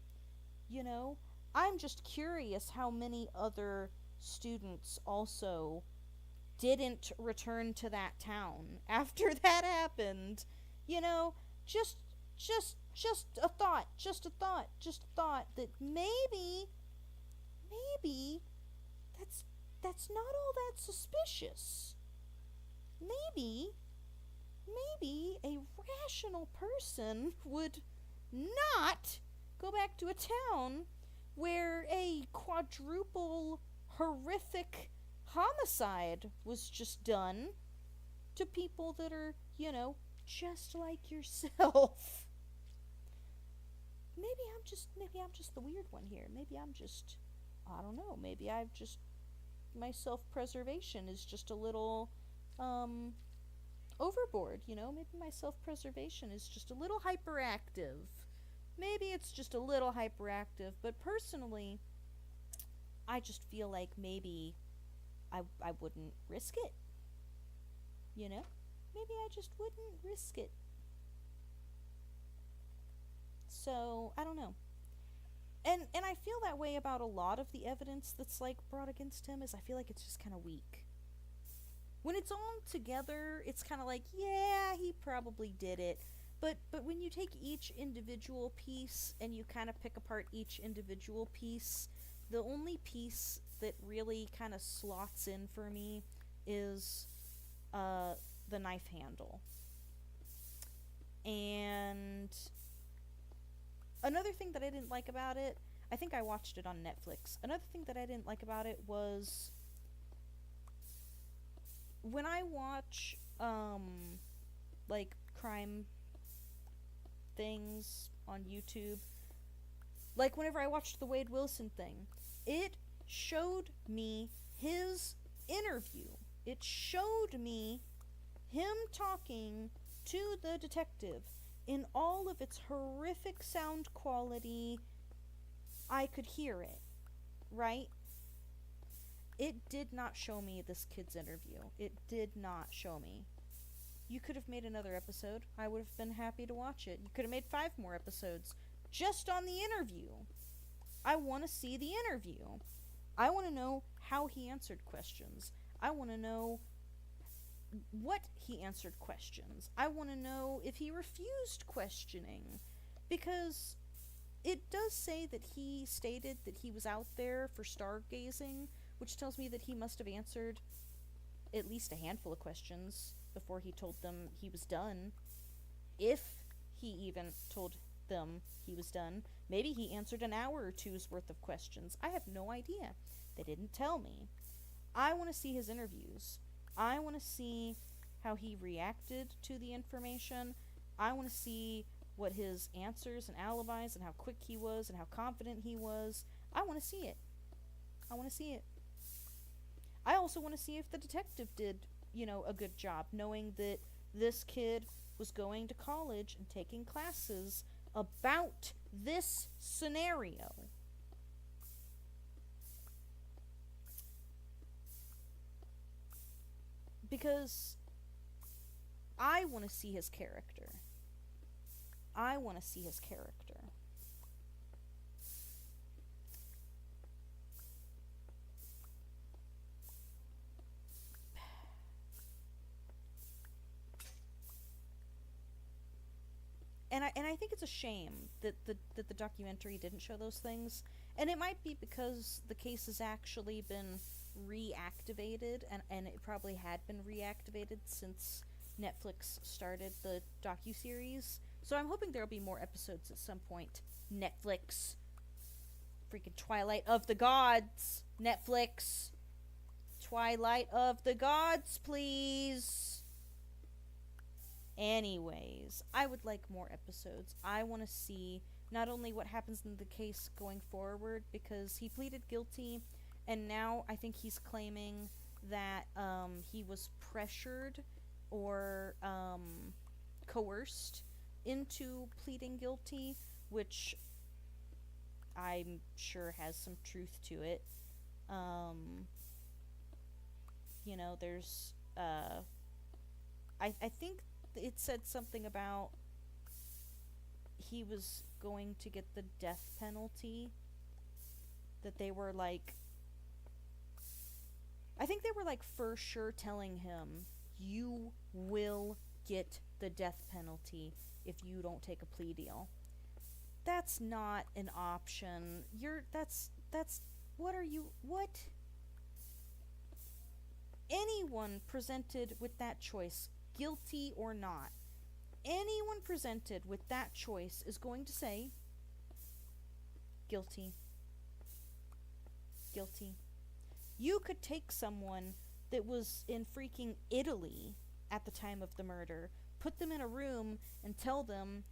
I'm just curious how many other students also didn't return to that town after that happened. Just a thought that maybe that's not all that suspicious. Maybe a rational person would not go back to a town where a quadruple horrific homicide was just done to people that are, just like yourself. Maybe I'm just the weird one here. Maybe I'm just, I don't know, maybe I've just, my self-preservation is just a little overboard, maybe my self-preservation is just a little hyperactive. Maybe it's just a little hyperactive, but personally, I just feel like maybe I wouldn't risk it. Maybe I just wouldn't risk it. So, I don't know. And I feel that way about a lot of the evidence that's like brought against him, is I feel like it's just kind of weak. When it's all together, it's kind of like, yeah, he probably did it. But when you take each individual piece and you kind of pick apart each individual piece, the only piece that really kind of slots in for me is the knife handle. And another thing that I didn't like about it, I think I watched it on Netflix. Another thing that I didn't like about it was when I watch like crime things on YouTube, like whenever I watched the Wade Wilson thing, it showed me his interview. It showed me him talking to the detective in all of its horrific sound quality. I could hear it, right? It did not show me this kid's interview. It did not show me. You could have made another episode. I would have been happy to watch it. You could have made 5 more episodes just on the interview. I want to see the interview. I want to know how he answered questions. I want to know what he answered questions. I want to know if he refused questioning. Because it does say that he stated that he was out there for stargazing, which tells me that he must have answered at least a handful of questions before he told them he was done. If he even told them he was done. Maybe he answered an hour or two's worth of questions. I have no idea. They didn't tell me. I want to see his interviews. I want to see how he reacted to the information. I want to see what his answers and alibis and how quick he was and how confident he was. I want to see it. I want to see it. I also want to see if the detective did, a good job, knowing that this kid was going to college and taking classes about this scenario. Because I want to see his character. I want to see his character. And I think it's a shame that the documentary didn't show those things. And it might be because the case has actually been reactivated, and it probably had been reactivated since Netflix started the docuseries. So I'm hoping there'll be more episodes at some point. Netflix. Freaking Twilight of the Gods. Netflix. Twilight of the Gods, please. Anyways, I would like more episodes. I want to see not only what happens in the case going forward, because he pleaded guilty, and now I think he's claiming that he was pressured or coerced into pleading guilty, which I'm sure has some truth to it. There's I think it said something about he was going to get the death penalty. That they were like, I think they were like for sure telling him, you will get the death penalty if you don't take a plea deal. That's not an option. What? Anyone presented with that choice, guilty or not, anyone presented with that choice is going to say, guilty. Guilty. You could take someone that was in freaking Italy at the time of the murder, put them in a room and tell them,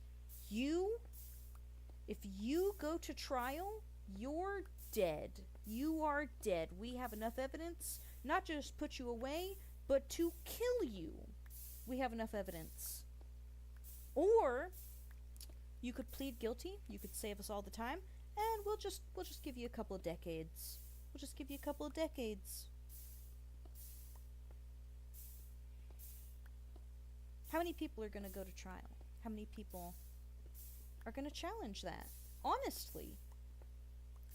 if you go to trial, you're dead. You are dead. We have enough evidence, not just put you away, but to kill you. We have enough evidence. Or you could plead guilty. You could save us all the time, and we'll just give you a couple of decades. We'll just give you a couple of decades. How many people are going to go to trial? How many people are going to challenge that. Honestly.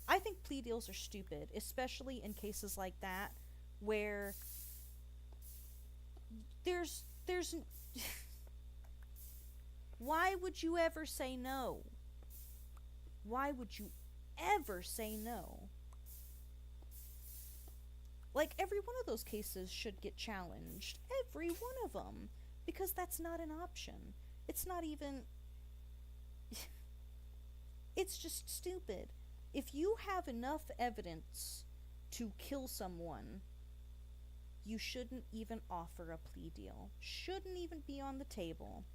I think plea deals are stupid, especially in cases like that where there's why would you ever say no? Why would you ever say no? Like, every one of those cases should get challenged. Every one of them. Because that's not an option. It's not even... It's just stupid. If you have enough evidence to kill someone, you shouldn't even offer a plea deal. Shouldn't even be on the table.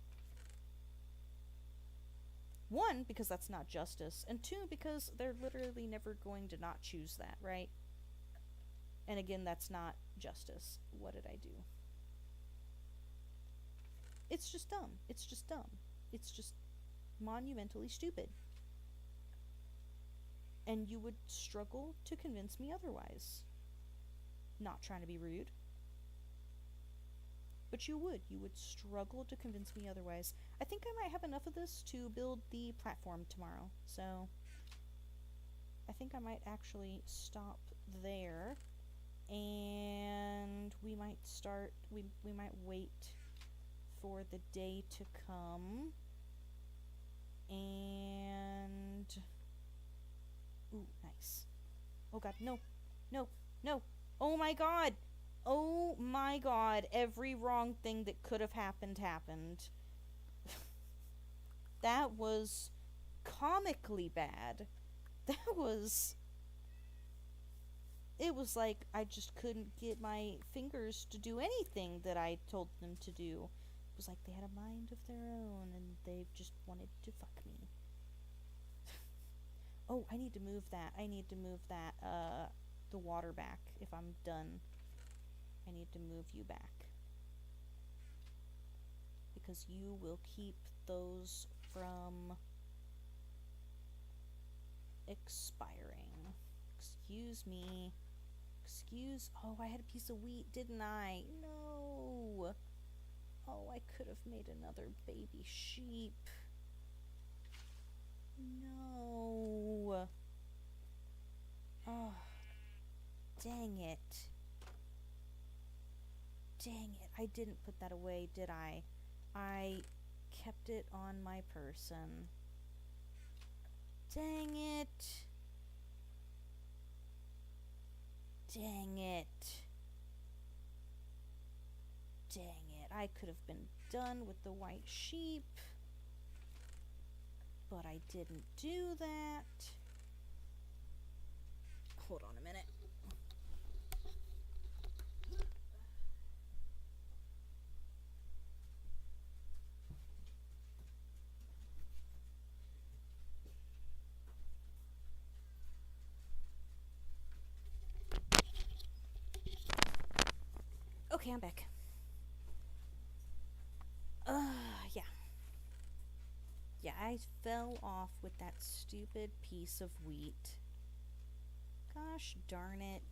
One, because that's not justice. And two, because they're literally never going to not choose that, right? And again, that's not justice. What did I do? It's just dumb. It's just dumb. It's just monumentally stupid. And you would struggle to convince me otherwise. Not trying to be rude. But you would. You would struggle to convince me otherwise. I think I might have enough of this to build the platform tomorrow. So, I think I might actually stop there. And we might start, we might wait for the day to come. And... Ooh, nice. Oh god, no. No. No. Oh my god! Oh my god. Every wrong thing that could have happened happened. That was comically bad. That was... It was like I just couldn't get my fingers to do anything that I told them to do. It was like they had a mind of their own and they just wanted to fuck me. Oh, I need to move that. I need to move that, the water back if I'm done. I need to move you back. Because you will keep those from expiring. Excuse me. Oh, I had a piece of wheat, didn't I? No. Oh, I could have made another baby sheep. No. Oh. Dang it. Dang it. I didn't put that away, did I? I kept it on my person. Dang it. Dang it. Dang it. I could have been done with the white sheep. But I didn't do that. Hold on a minute. Okay, I'm back. Yeah. Yeah, I fell off with that stupid piece of wheat. Gosh darn it.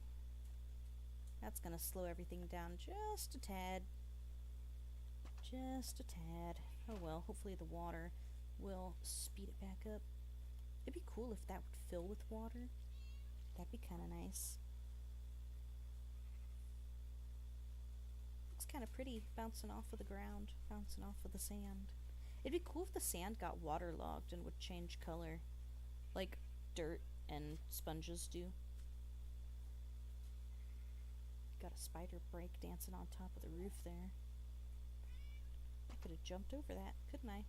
That's gonna slow everything down just a tad. Just a tad. Oh well, hopefully the water will speed it back up. It'd be cool if that would fill with water. That'd be kinda nice. Looks kinda pretty, bouncing off of the ground, bouncing off of the sand. It'd be cool if the sand got waterlogged and would change color. Like dirt and sponges do. Got a spider break dancing on top of the roof there. I could have jumped over that, couldn't I?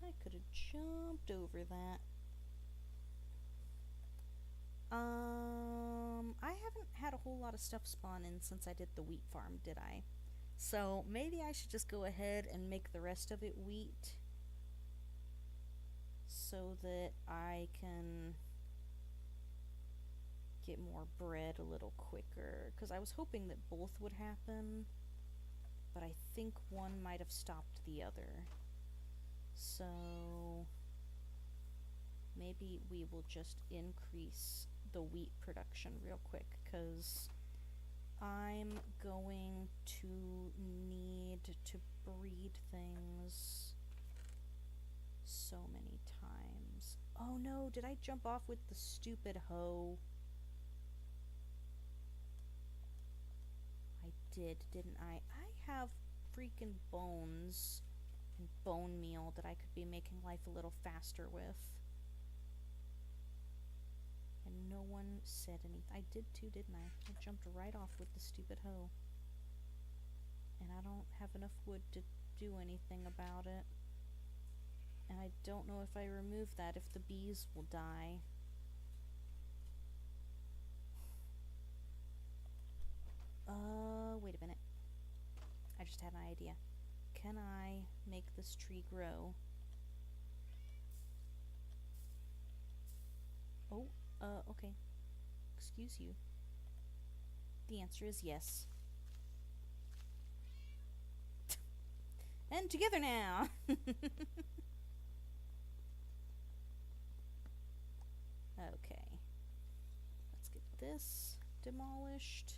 I could have jumped over that. I haven't had a whole lot of stuff spawn in since I did the wheat farm, did I? So maybe I should just go ahead and make the rest of it wheat so that I can get more bread a little quicker, because I was hoping that both would happen, but I think one might have stopped the other. So maybe we will just increase the wheat production real quick, because I'm going to need to breed things so many times. Oh no, did I jump off with the stupid hoe? I did, didn't I? I have freaking bones and bone meal that I could be making life a little faster with. And no one said anything. I did too, didn't I? I jumped right off with the stupid hoe. And I don't have enough wood to do anything about it. And I don't know if I remove that if the bees will die. Wait a minute. I just had an idea. Can I make this tree grow? Oh, okay. Excuse you. The answer is yes. And together now! Okay. Let's get this demolished.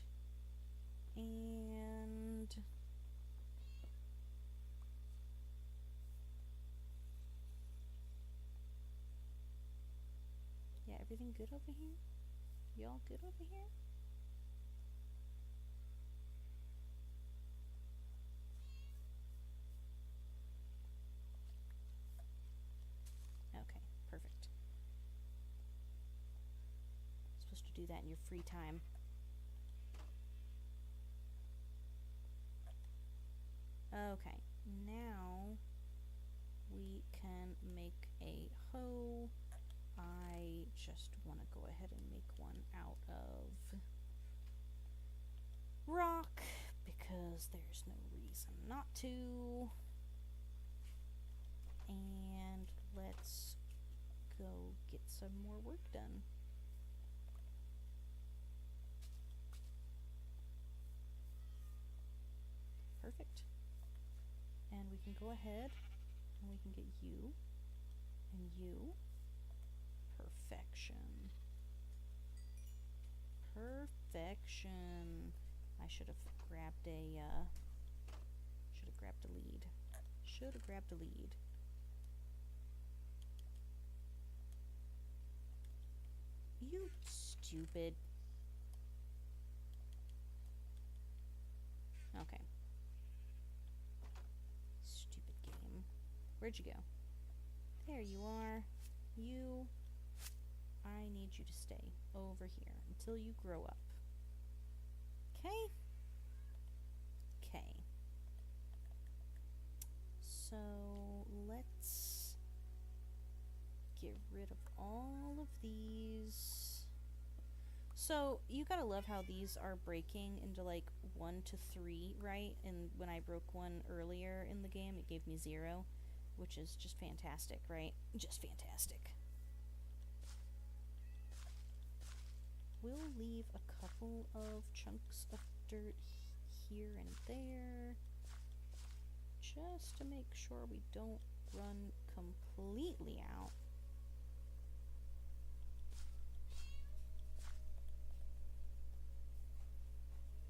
And... yeah, everything good over here? Y'all good over here? Okay, perfect. Supposed to do that in your free time. Okay, now we can make a hoe. I just want to go ahead and make one out of rock because there's no reason not to. And let's go get some more work done. Perfect. And we can go ahead and we can get you and you. Perfection. Perfection. I should have grabbed a lead. Should have grabbed a lead. You stupid. Okay. Stupid game. Where'd you go? There you are. You. I need you to stay over here until you grow up. Okay? Okay. So let's get rid of all of these. So you gotta love how these are breaking into like 1 to 3, right? And when I broke one earlier in the game, it gave me 0, which is just fantastic, right? Just fantastic. We'll leave a couple of chunks of dirt here and there, just to make sure we don't run completely out.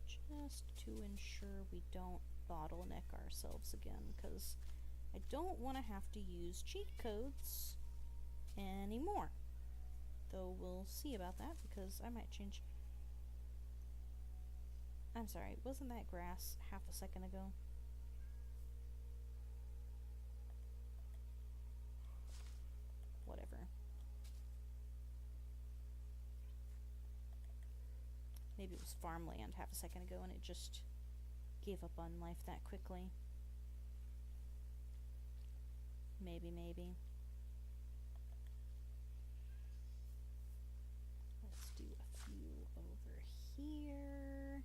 Just to ensure we don't bottleneck ourselves again, because I don't want to have to use cheat codes anymore. Though we'll see about that, because I might change. I'm sorry, wasn't that grass half a second ago? Whatever. Maybe it was farmland half a second ago and it just gave up on life that quickly. Maybe. Let's do a few over here.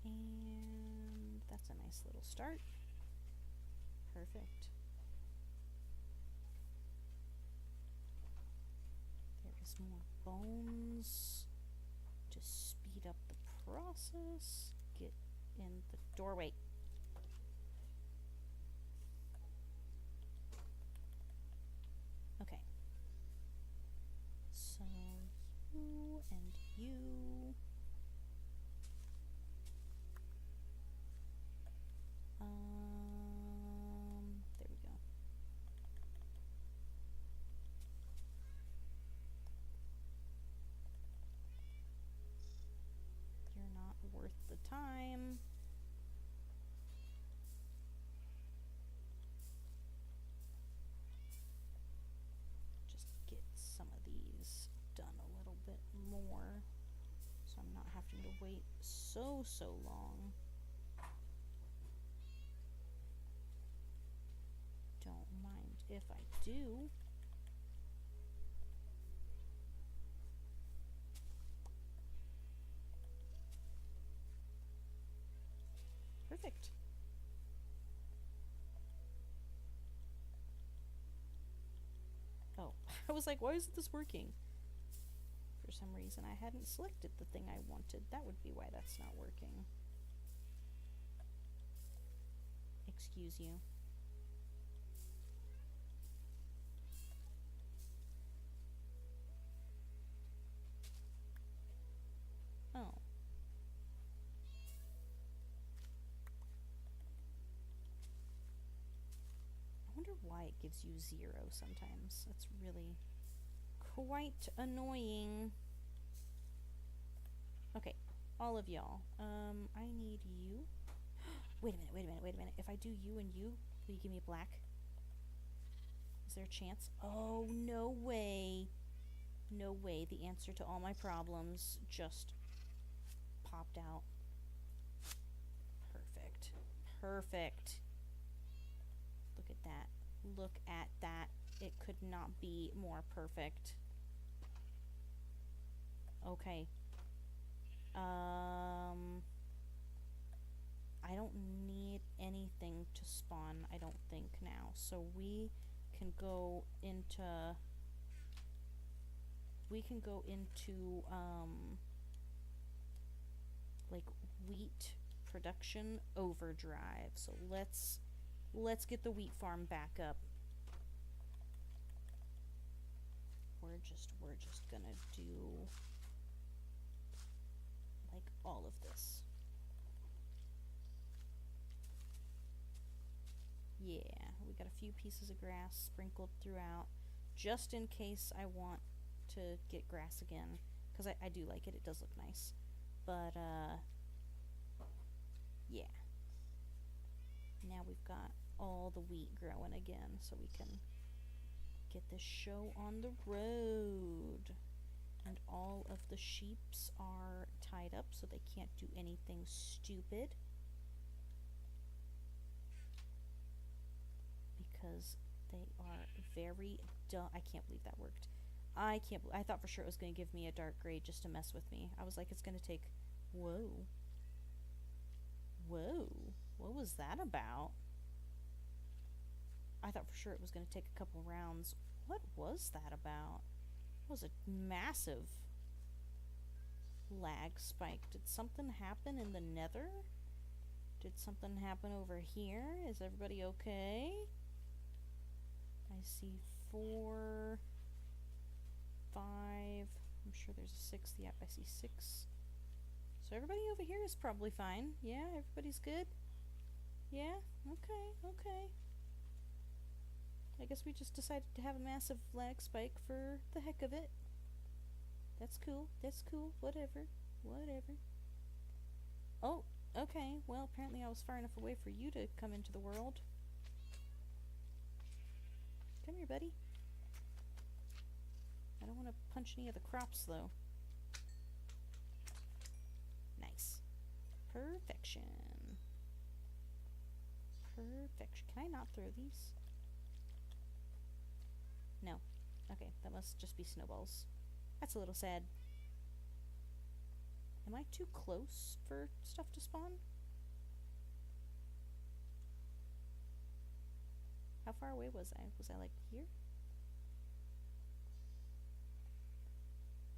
And that's a nice little start. Perfect. There is more bones to speed up the process. Get in the doorway. Okay. So you and you. so long. Don't mind if I do. Perfect. Oh, I was like, why isn't this working? For some reason, I hadn't selected the thing I wanted. That would be why that's not working. Excuse you. Oh. I wonder why it gives you 0 sometimes. That's really quite annoying. Okay, all of y'all. I need you. Wait a minute. If I do you and you, will you give me a black? Is there a chance? Oh, no way. No way. The answer to all my problems just popped out. Perfect. Perfect. Look at that. Look at that. It could not be more perfect. Okay. I don't need anything to spawn, I don't think, now. So we can go into... like, wheat production overdrive. So let's get the wheat farm back up. We're just gonna do like all of this. Yeah, we got a few pieces of grass sprinkled throughout, just in case I want to get grass again, because I do like it. It does look nice. But, yeah. Now we've got all the wheat growing again, so we can get this show on the road. And all of the sheeps are tied up, so they can't do anything stupid. Because they are very dumb. I can't believe that worked. I thought for sure it was going to give me a dark gray just to mess with me. I was like, it's going to take... Whoa. Whoa. What was that about? I thought for sure it was going to take a couple rounds. What was that about? It was a massive lag spike. Did something happen in the nether? Did something happen over here? Is everybody okay? I see 4, 5. I'm sure there's a 6. Yep, I see 6. So everybody over here is probably fine. Yeah, everybody's good? Yeah? Okay. I guess we just decided to have a massive lag spike for the heck of it. That's cool. Whatever. Oh, okay. Well, apparently I was far enough away for you to come into the world. Come here, buddy. I don't want to punch any of the crops, though. Nice. Perfection. Can I not throw these? No. Okay, that must just be snowballs. That's a little sad. Am I too close for stuff to spawn? How far away was I? Was I like here?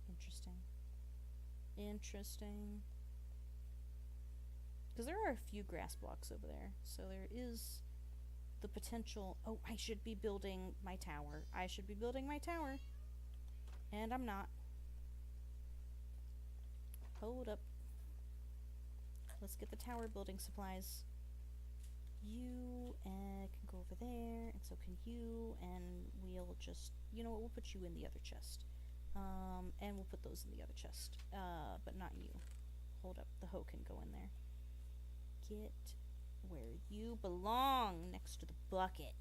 Interesting. Because there are a few grass blocks over there, so there is the potential... Oh, I should be building my tower. And I'm not. Hold up. Let's get the tower building supplies. You can go over there, and so can you, and we'll just... You know what, we'll put you in the other chest. And we'll put those in the other chest. But not you. Hold up, the hoe can go in there. Get where you belong, next to the bucket.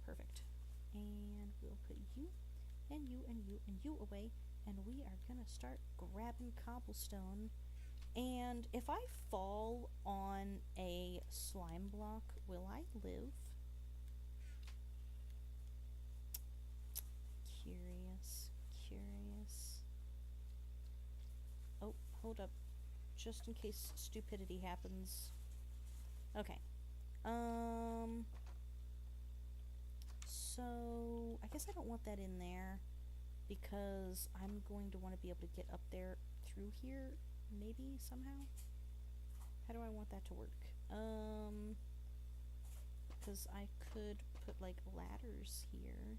Perfect. And we'll put you, and you, and you, and you away, and we are gonna start grabbing cobblestone And if I fall on a slime block, will I live? Curious, curious. Oh, hold up. Just in case stupidity happens. Okay. So I guess I don't want that in there because I'm going to want to be able to get up there through here, maybe somehow. How do I want that to work? Because I could put like ladders here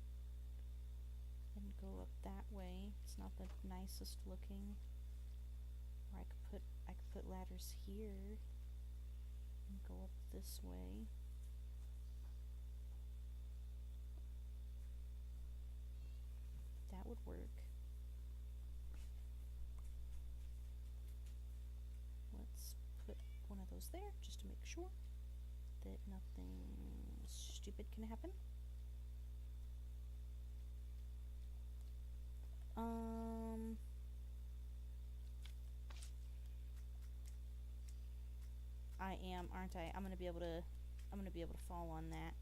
and go up that way. It's not the nicest looking. Or I could put ladders here and go up this way. That would work. Let's put one of those there just to make sure that nothing stupid can happen. I am, aren't I? I'm gonna be able to fall on that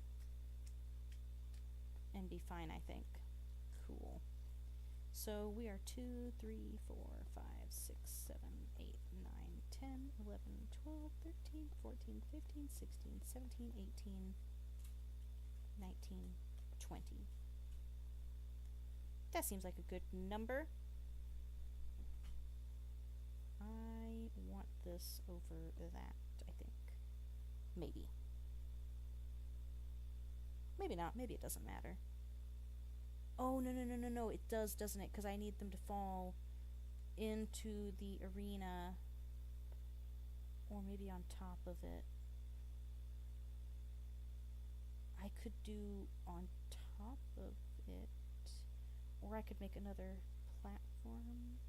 and be fine, I think. Cool. So we are 2, 3, 4, 5, 6, 7, 8, 9, 10, 11, 12, 13, 14, 15, 16, 17, 18, 19, 20. That seems like a good number. I want this over that, I think. Maybe. Maybe not. Maybe it doesn't matter. Oh, no. It does, doesn't it? Because I need them to fall into the arena. Or maybe on top of it. I could do on top of it. Or I could make another platform.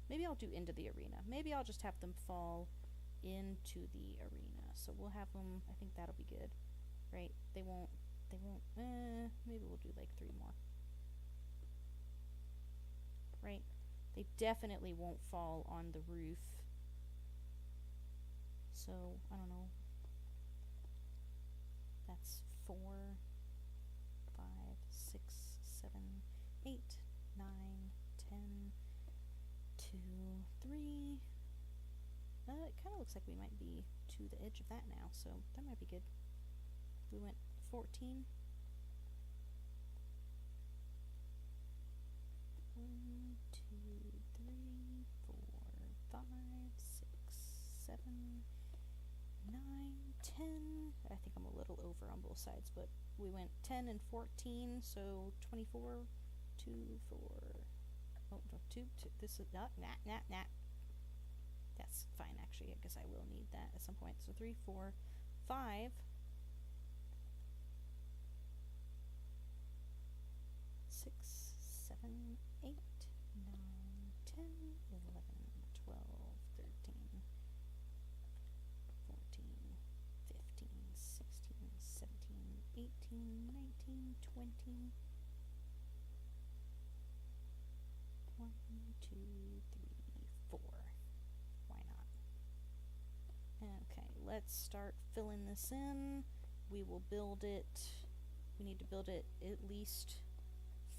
Maybe I'll do into the arena. Maybe I'll just have them fall into the arena. So we'll have them, I think that'll be good. Right? They won't, maybe we'll do like 3 more. Right? They definitely won't fall on the roof. So, I don't know. That's 4, 5, 6, 7, 8, 9, 10, 2, 3. It kind of looks like we might be to the edge of that now, so that might be good. We went 14. 1, 2, 3, 4, 5, 6, 7, 9, 10. I think I'm a little over on both sides, but we went 10 and 14, so 24, 2, 4. Oh, no, 2. This is not, nah. That's fine, actually. I guess I will need that at some point. So 3, 4, 5. 6, 7, 8, 9, 10, 11, 12, 13, 14, 15, 16, 17, 18, 19, 20. 1, 2, 3, 4. Why not? Okay, let's start filling this in. We will build it. We need to build it at least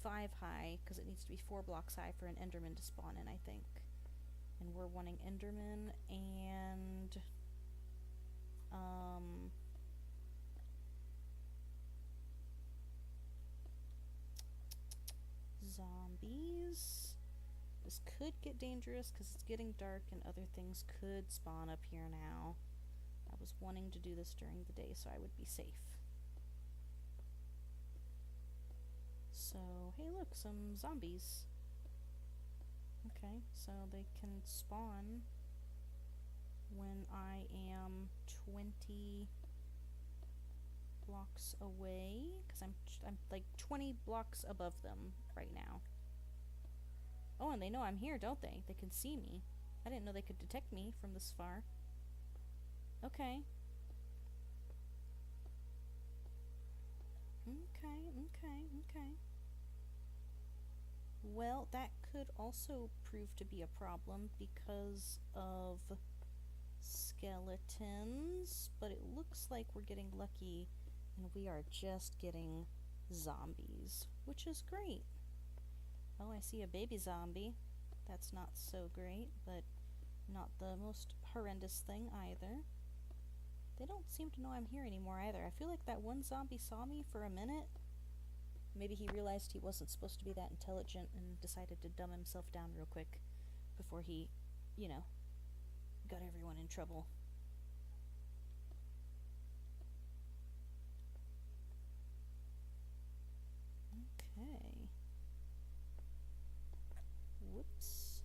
5 high, because it needs to be 4 blocks high for an Enderman to spawn in, I think. And we're wanting Enderman and zombies. This could get dangerous because it's getting dark and other things could spawn up here now. I was wanting to do this during the day so I would be safe. So, hey look, some zombies. Okay, so they can spawn when I am 20 blocks away, because I'm like 20 blocks above them right now. Oh, and they know I'm here, don't they? They can see me. I didn't know they could detect me from this far. Okay. Okay. Well, that could also prove to be a problem because of skeletons, but it looks like we're getting lucky and we are just getting zombies, which is great. Oh, I see a baby zombie. That's not so great, but not the most horrendous thing either. They don't seem to know I'm here anymore either. I feel like that one zombie saw me for a minute. Maybe he realized he wasn't supposed to be that intelligent and decided to dumb himself down real quick before he, you know, got everyone in trouble. Okay. Whoops.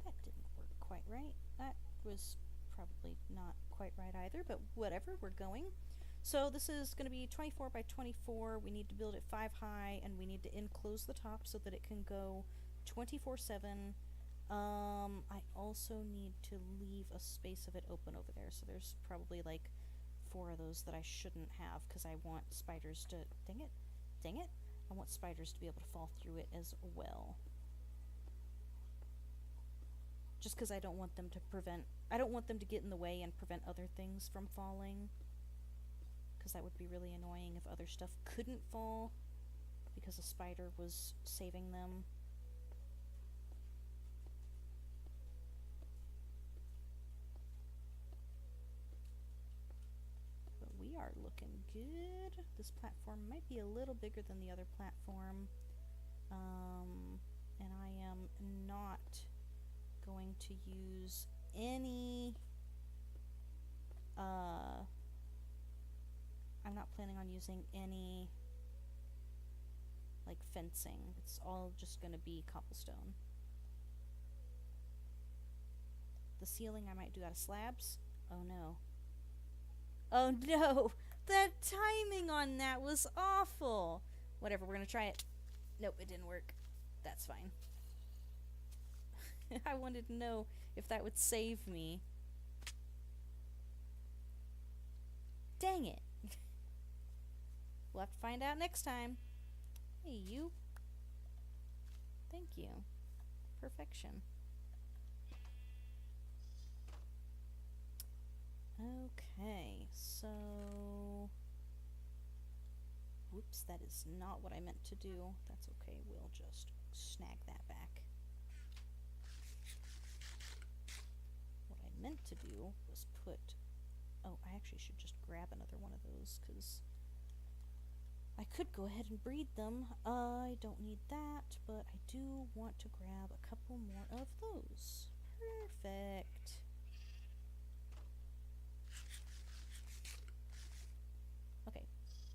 That didn't work quite right. That was probably not quite right either, but whatever, we're going. So this is going to be 24 by 24. We need to build it 5 high, and we need to enclose the top so that it can go 24/7. I also need to leave a space of it open over there, so there's probably like 4 of those that I shouldn't have because I want spiders to... Dang it. I want spiders to be able to fall through it as well. Just because I don't want them to get in the way and prevent other things from falling. Because that would be really annoying if other stuff couldn't fall because a spider was saving them. But we are looking good. This platform might be a little bigger than the other platform. And I am not going to use any... I'm not planning on using any like fencing. It's all just going to be cobblestone. The ceiling I might do out of slabs. Oh no. Oh no! The timing on that was awful! Whatever, we're going to try it. Nope, it didn't work. That's fine. I wanted to know if that would save me. Dang it. We'll have to find out next time. Hey, you. Thank you. Perfection. Okay, so... Whoops, that is not what I meant to do. That's okay, we'll just snag that back. What I meant to do was put... Oh, I actually should just grab another one of those, because I could go ahead and breed them. I don't need that, but I do want to grab a couple more of those. Perfect. Okay,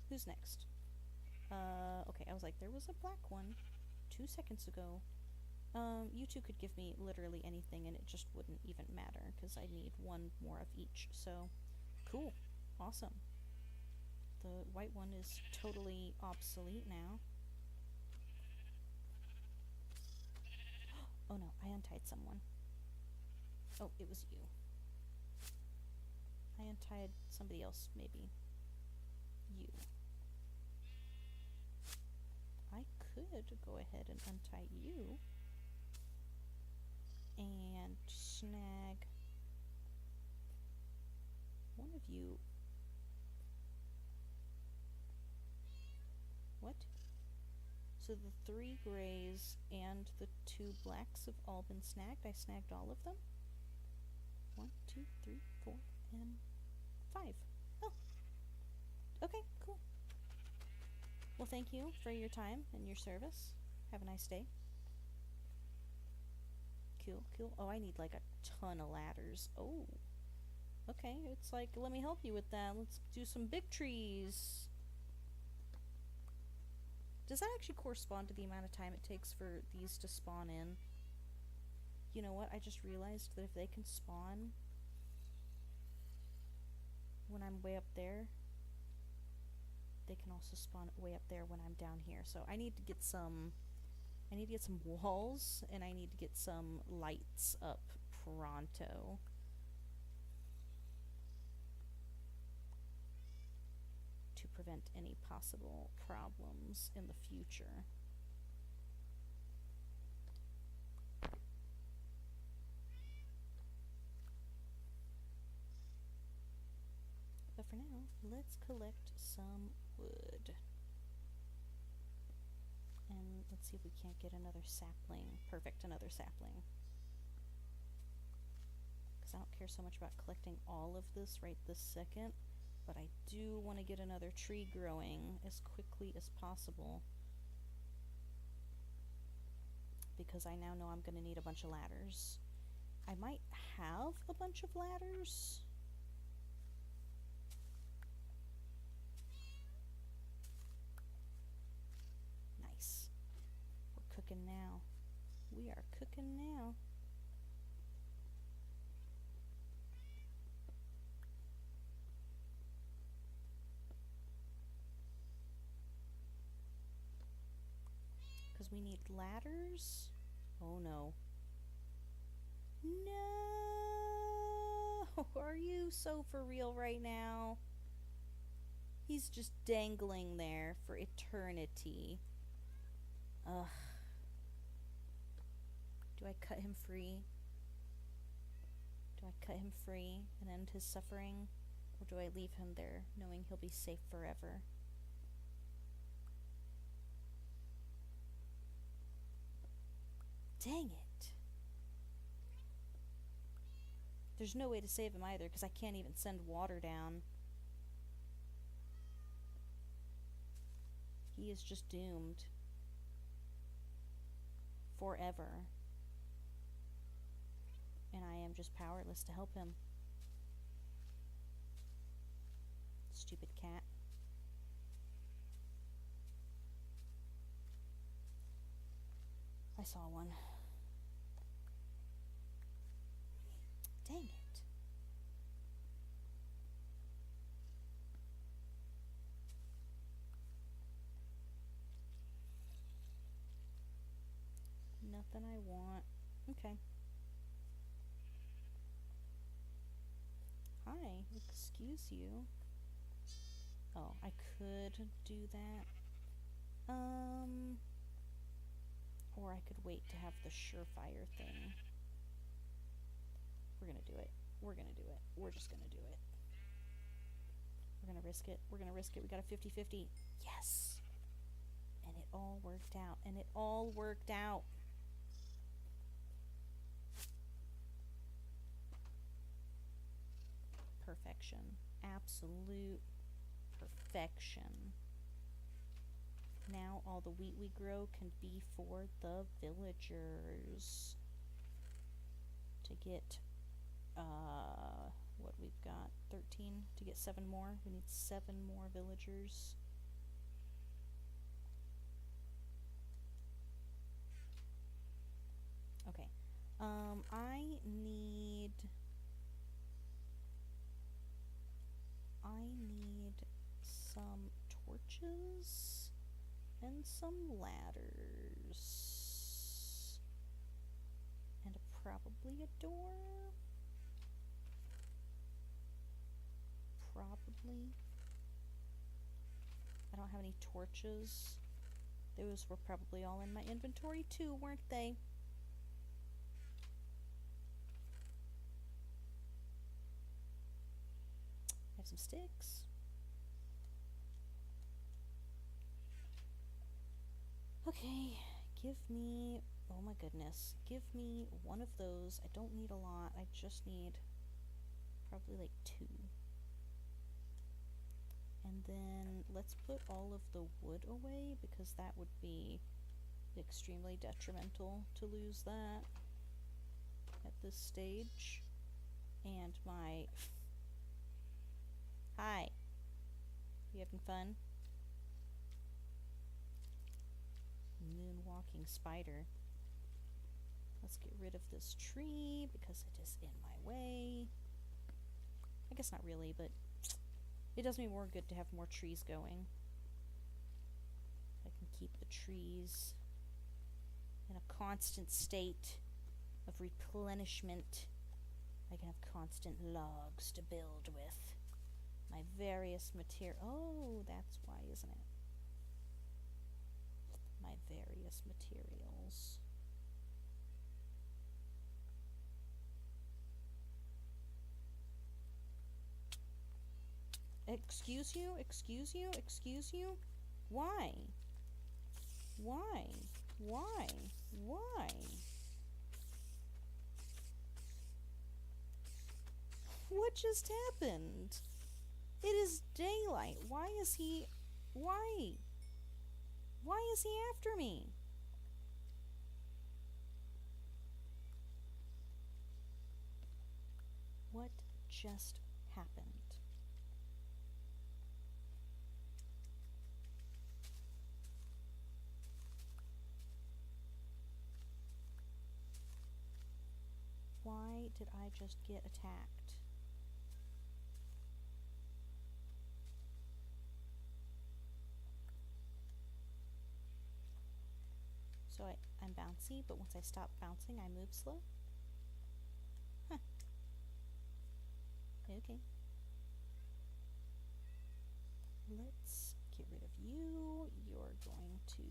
who's next? Okay, I was like, there was a black one 2 seconds ago. You two could give me literally anything and it just wouldn't even matter, because I need one more of each, so cool. Awesome. The white one is totally obsolete now. Oh no, I untied someone. Oh, it was you. I untied somebody else, maybe. You. I could go ahead and untie you and snag one of you. What? So the 3 grays and the 2 blacks have all been snagged. I snagged all of them. 1, 2, 3, 4, and 5. Oh. Okay, cool. Well, thank you for your time and your service. Have a nice day. Cool, cool. Oh, I need like a ton of ladders. Oh. Okay, it's like, let me help you with that. Let's do some big trees. Does that actually correspond to the amount of time it takes for these to spawn in? You know what? I just realized that if they can spawn when I'm way up there, they can also spawn way up there when I'm down here. So I need to get some walls, and I need to get some lights up pronto. To prevent any possible problems in the future. Let's collect some wood. And let's see if we can't get another sapling. Perfect, another sapling. Because I don't care so much about collecting all of this right this second, but I do want to get another tree growing as quickly as possible. Because I now know I'm going to need a bunch of ladders. I might have a bunch of ladders. Nice. We're cooking now. We are cooking now. Because we need ladders. Oh no. No! Are you so for real right now? He's just dangling there for eternity. Ugh. Do I cut him free? Do I cut him free and end his suffering? Or do I leave him there, knowing he'll be safe forever? Dang it. There's no way to save him either, because I can't even send water down. He is just doomed. Forever. And I am just powerless to help him. Stupid cat. I saw one. Dang it. Nothing I want. Okay. Hi, excuse you. Oh, I could do that. Or I could wait to have the surefire thing. We're gonna do it. We're gonna do it. We're just gonna do it. We're gonna risk it. We're gonna risk it. We got a 50-50. Yes! And it all worked out. And it all worked out. Perfection. Absolute perfection. Now all the wheat we grow can be for the villagers. To get, what we've got, 13. To get 7 more. We need 7 more villagers. Okay. I need some torches and some ladders. And probably a door. Probably. I don't have any torches. Those were probably all in my inventory too, weren't they? I have some sticks. Okay, give me, oh my goodness, give me one of those. I don't need a lot, I just need probably like 2. And then let's put all of the wood away, because that would be extremely detrimental to lose that at this stage. And my... Hi. You having fun? Moonwalking spider. Let's get rid of this tree because it is in my way. I guess not really, but it does me more good to have more trees going. I can keep the trees in a constant state of replenishment. I can have constant logs to build with. My various material. Oh, that's why, isn't it? My various materials. Excuse you? Excuse you? Excuse you? Why? Why? Why? Why? What just happened? It is daylight. Why is he... Why? Why is he after me? What just happened? Why did I just get attacked? So I'm bouncy, but once I stop bouncing, I move slow? Huh. Okay. Let's get rid of you. You're going to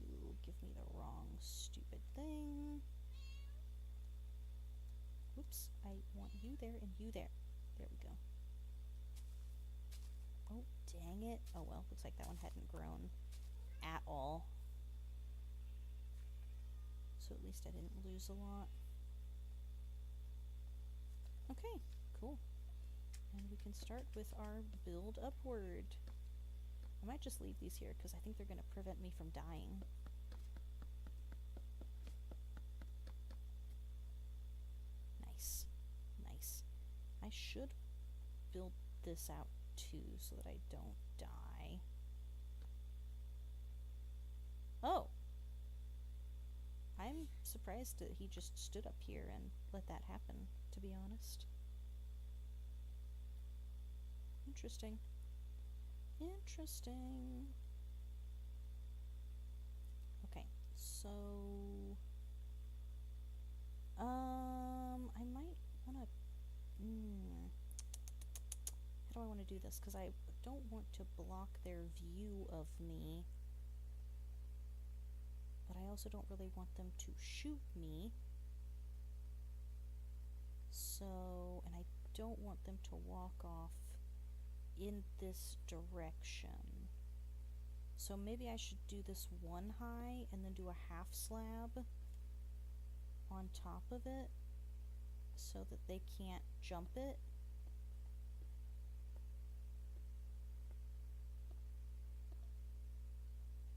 give me the wrong stupid thing. Oops, I want you there and you there. There we go. Oh, dang it. Oh well, looks like that one hadn't grown at all. So at least I didn't lose a lot. Okay, cool. And we can start with our build upward. I might just leave these here because I think they're going to prevent me from dying. Nice. Nice. I should build this out too so that I don't die. Oh! I'm surprised that he just stood up here and let that happen, to be honest. Interesting. Interesting. Okay, so... I might want to... How do I want to do this? Because I don't want to block their view of me. But I also don't really want them to shoot me. So, and I don't want them to walk off in this direction. So maybe I should do this one high and then do a half slab on top of it so that they can't jump it.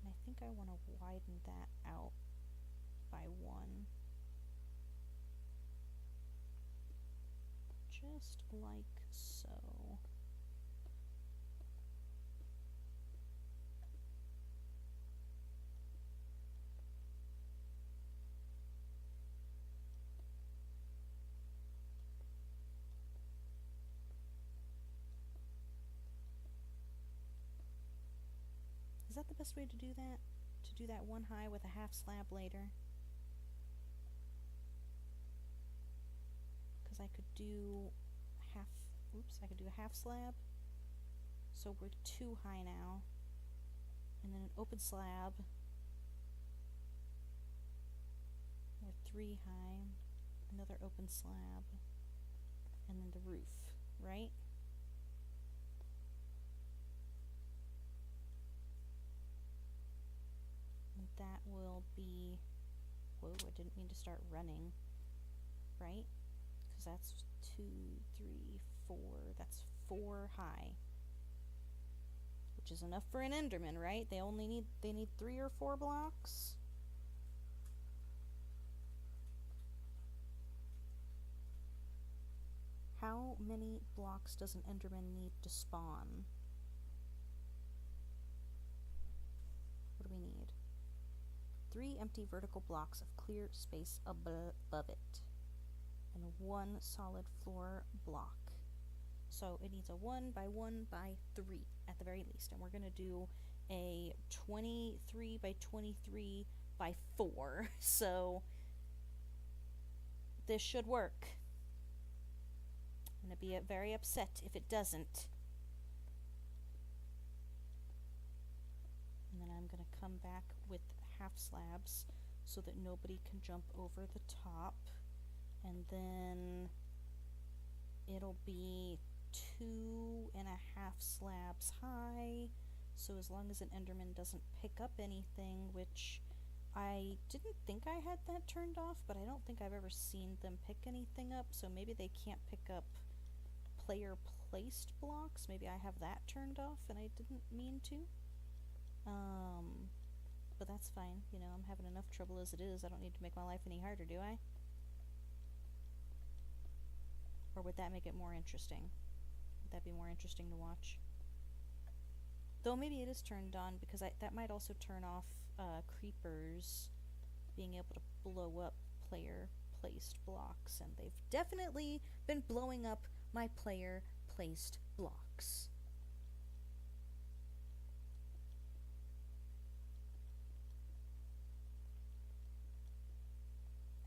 And I think I want to widen that out by 1. Just like so. Is that the best way to do that? To do that one high with a half slab later? Because I could do half, oops, I could do a half slab. So we're 2 high now. And then an open slab. We're 3 high. Another open slab. And then the roof, right? That will be, whoa, I didn't mean to start running, right? Because that's 2, 3, 4, that's 4 high. Which is enough for an Enderman, right? They need 3 or 4 blocks. How many blocks does an Enderman need to spawn? What do we need? 3 empty vertical blocks of clear space above it, and 1 solid floor block. So it needs a 1 by 1 by 3 at the very least, and we're going to do a 23 by 23 by 4. So this should work. I'm going to be very upset if it doesn't. And then I'm going to come back with half slabs so that nobody can jump over the top, and then it'll be 2.5 slabs high. So as long as an Enderman doesn't pick up anything, which I didn't think I had that turned off, but I don't think I've ever seen them pick anything up, so maybe they can't pick up player placed blocks. Maybe I have that turned off and I didn't mean to. But that's fine. You know, I'm having enough trouble as it is. I don't need to make my life any harder, do I? Or would that make it more interesting? Would that be more interesting to watch? Though maybe it is turned on, because that might also turn off creepers being able to blow up player placed blocks, and they've definitely been blowing up my player placed blocks.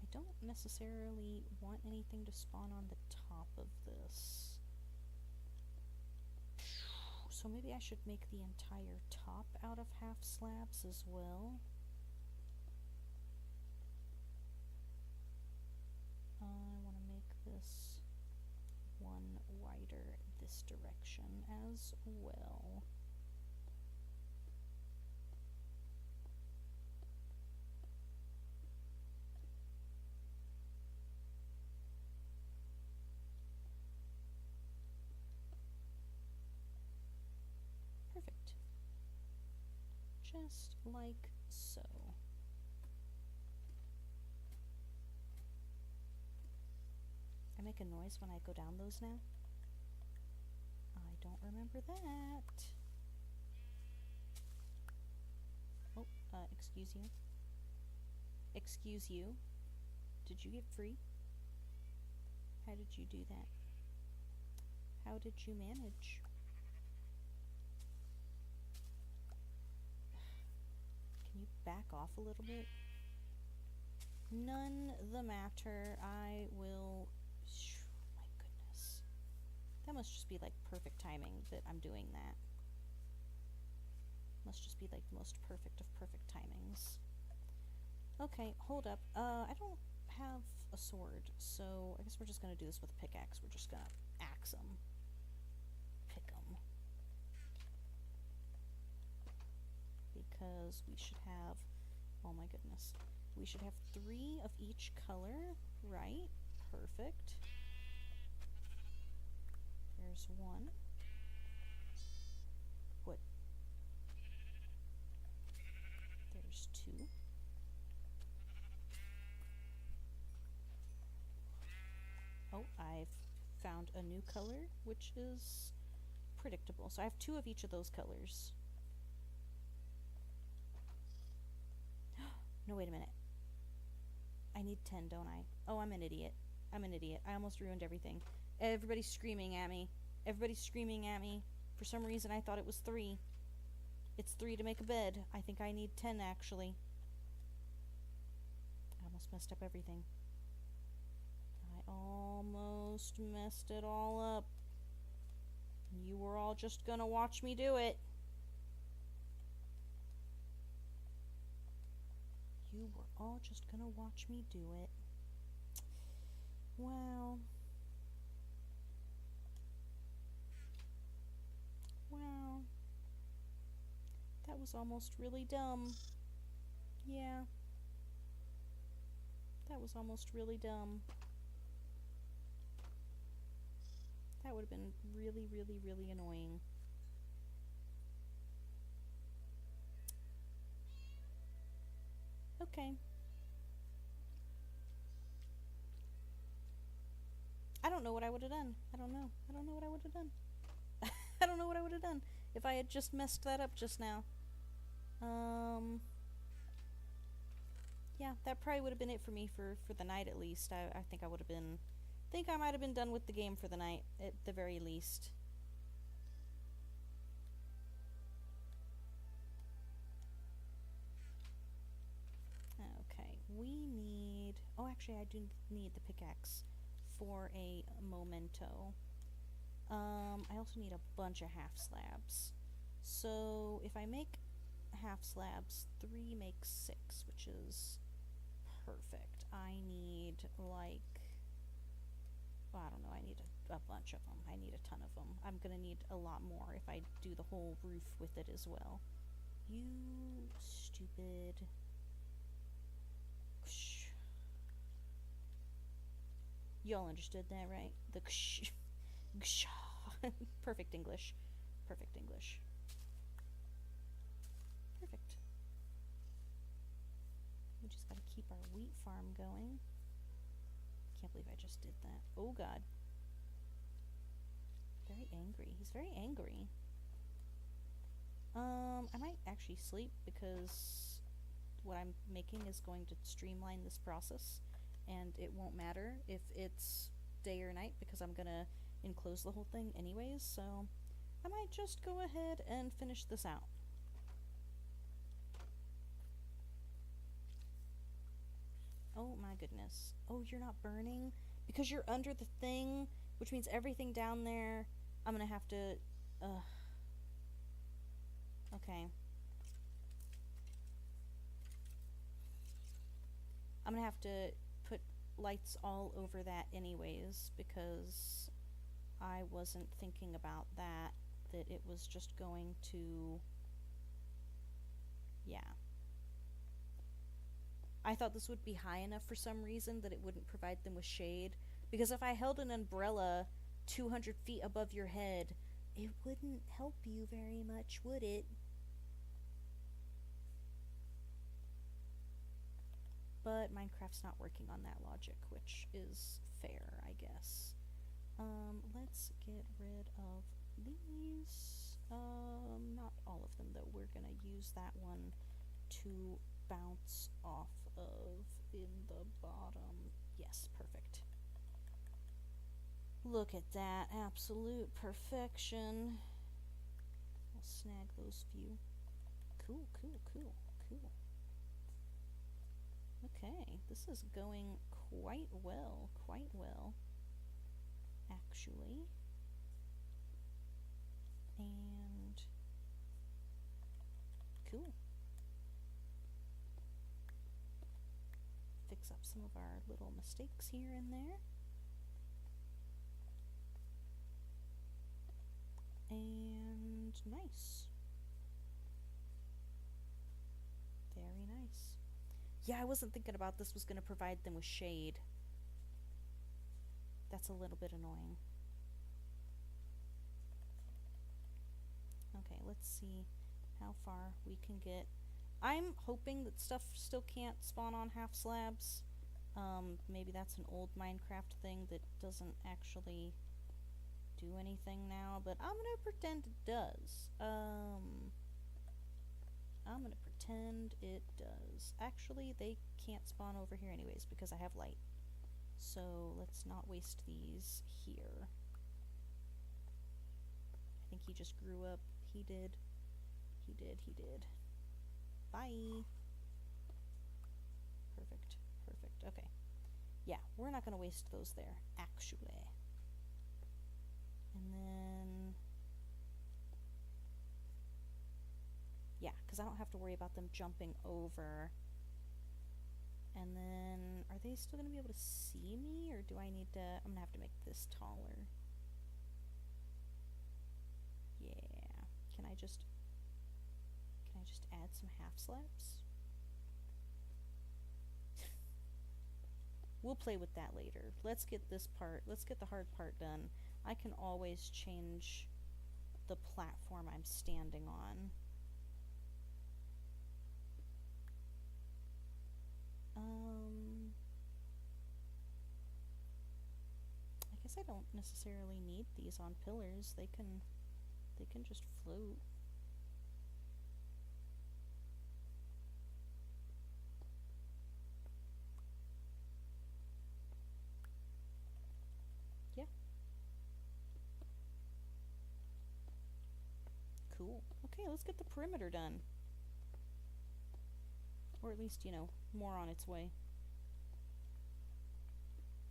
I don't necessarily want anything to spawn on the top of this. So maybe I should make the entire top out of half slabs as well. I want to make this one wider this direction as well. Perfect. Just like so. I make a noise when I go down those now? I don't remember that. Oh, excuse you. Excuse you. Did you get free? How did you do that? How did you manage? Can you back off a little bit? None the matter. I will... My goodness. That must just be like perfect timing that I'm doing that. Must just be like the most perfect of perfect timings. Okay, hold up. I don't have a sword, so I guess we're just gonna do this with a pickaxe. We're just gonna axe them. Pick them. Because we should have... Oh my goodness. We should have 3 of each color, right? Perfect. There's 1. What? There's 2. Oh, I've found a new color, which is predictable. So I have 2 of each of those colors. No, wait a minute. I need 10, don't I? Oh, I'm an idiot. I'm an idiot. I almost ruined everything. Everybody's screaming at me. Everybody's screaming at me. For some reason, I thought it was 3. It's 3 to make a bed. I think I need 10, actually. I almost messed up everything. I almost messed it all up. You were all just gonna watch me do it. You were all just gonna watch me do it. Wow. Wow. That was almost really dumb. Yeah. That was almost really dumb. That would have been really, really, really annoying. Okay. I don't know what I would have done. I don't know. I don't know what I would have done. I don't know what I would have done if I had just messed that up just now. Yeah, that probably would have been it for me for the night at least. I think I would have been... I think I might have been done with the game for the night, at the very least. Okay, we need... Oh, actually, I do need the pickaxe for a memento. I also need a bunch of half slabs. So, if I make half slabs, 3 makes 6, which is perfect. I need, like... Well, I don't know, I need a bunch of them. I need a ton of them. I'm gonna need a lot more if I do the whole roof with it as well. You stupid. Ksh. Y'all understood that, right? The ksh. Ksh. Perfect English. Perfect English. Perfect. We just gotta keep our wheat farm going. Can't believe I just did that. Oh god. Very angry. He's very angry. I might actually sleep because what I'm making is going to streamline this process, and it won't matter if it's day or night because I'm gonna enclose the whole thing anyways, so I might just go ahead and finish this out. Oh my goodness. Oh, you're not burning? Because you're under the thing, which means everything down there, I'm gonna have to, okay. I'm gonna have to put lights all over that anyways, because I wasn't thinking about that it was just going to, yeah. I thought this would be high enough for some reason that it wouldn't provide them with shade, because if I held an umbrella 200 feet above your head, it wouldn't help you very much, would it? But Minecraft's not working on that logic, which is fair, I guess. Let's get rid of these. Not all of them, though. We're gonna use that one to bounce off of in the bottom. Yes, perfect. Look at that. Absolute perfection. I'll snag those few. Cool, cool, cool, cool. Okay, this is going quite well, actually. And cool. Fix up some of our little mistakes here and there. And nice. Very nice. Yeah, I wasn't thinking about this was going to provide them with shade. That's a little bit annoying. Okay, let's see how far we can get. I'm hoping that stuff still can't spawn on half slabs. Maybe that's an old Minecraft thing that doesn't actually do anything now, but I'm gonna pretend it does. I'm gonna pretend it does. Actually, they can't spawn over here anyways because I have light. So let's not waste these here. I think he just grew up. He did. He did. He did. Bye. Perfect. Perfect. Okay. Yeah, we're not gonna waste those there, actually. And then... yeah, because I don't have to worry about them jumping over. And then, are they still going to be able to see me, or do I need to... I'm going to have to make this taller. Yeah. Can I just add some half slabs? We'll play with that later. Let's get this part, let's get the hard part done. I can always change the platform I'm standing on. I guess I don't necessarily need these on pillars. They can just float. Yeah. Cool. Okay, let's get the perimeter done. Or at least, you know, more on its way.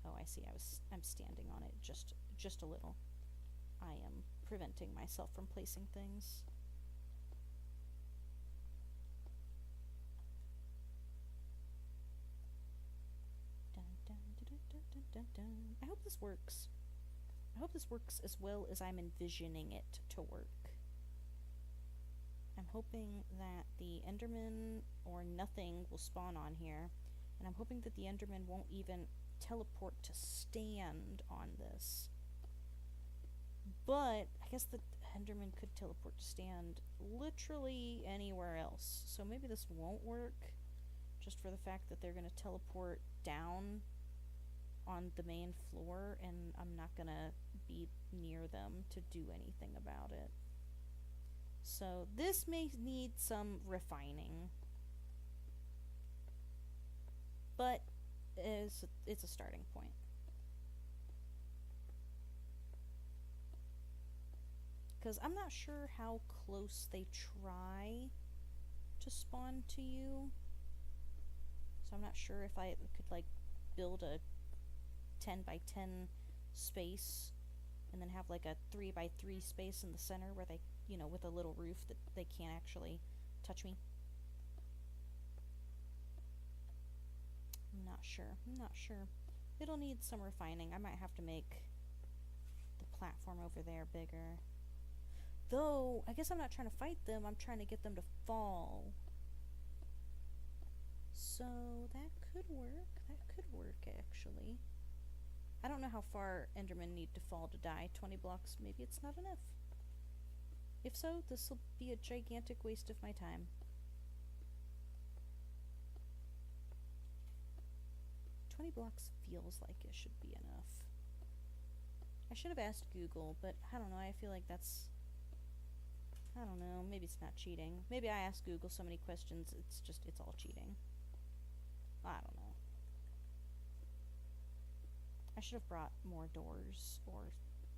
Oh, I see. I'm standing on it just a little. I am preventing myself from placing things. Dun, dun, dun, dun, dun, dun, dun. I hope this works. I hope this works as well as I'm envisioning it to work. I'm hoping that the Enderman or nothing will spawn on here, and I'm hoping that the Enderman won't even teleport to stand on this. But I guess the Enderman could teleport to stand literally anywhere else, so maybe this won't work, just for the fact that they're going to teleport down on the main floor, and I'm not going to be near them to do anything about it. So this may need some refining, but it's a starting point. Because I'm not sure how close they try to spawn to you. So I'm not sure if I could, like, build a 10 by 10 space and then have, like, a 3 by 3 space in the center where they, you know, with a little roof that they can't actually touch me. I'm not sure. It'll need some refining. I might have to make the platform over there bigger. Though, I guess I'm not trying to fight them, I'm trying to get them to fall. So, that could work, actually. I don't know how far Endermen need to fall to die. 20 blocks, maybe it's not enough. If so, this will be a gigantic waste of my time. 20 blocks feels like it should be enough. I should have asked Google, but I don't know, I feel like that's... I don't know, maybe it's not cheating. Maybe I asked Google so many questions, it's all cheating. I don't know. I should have brought more doors or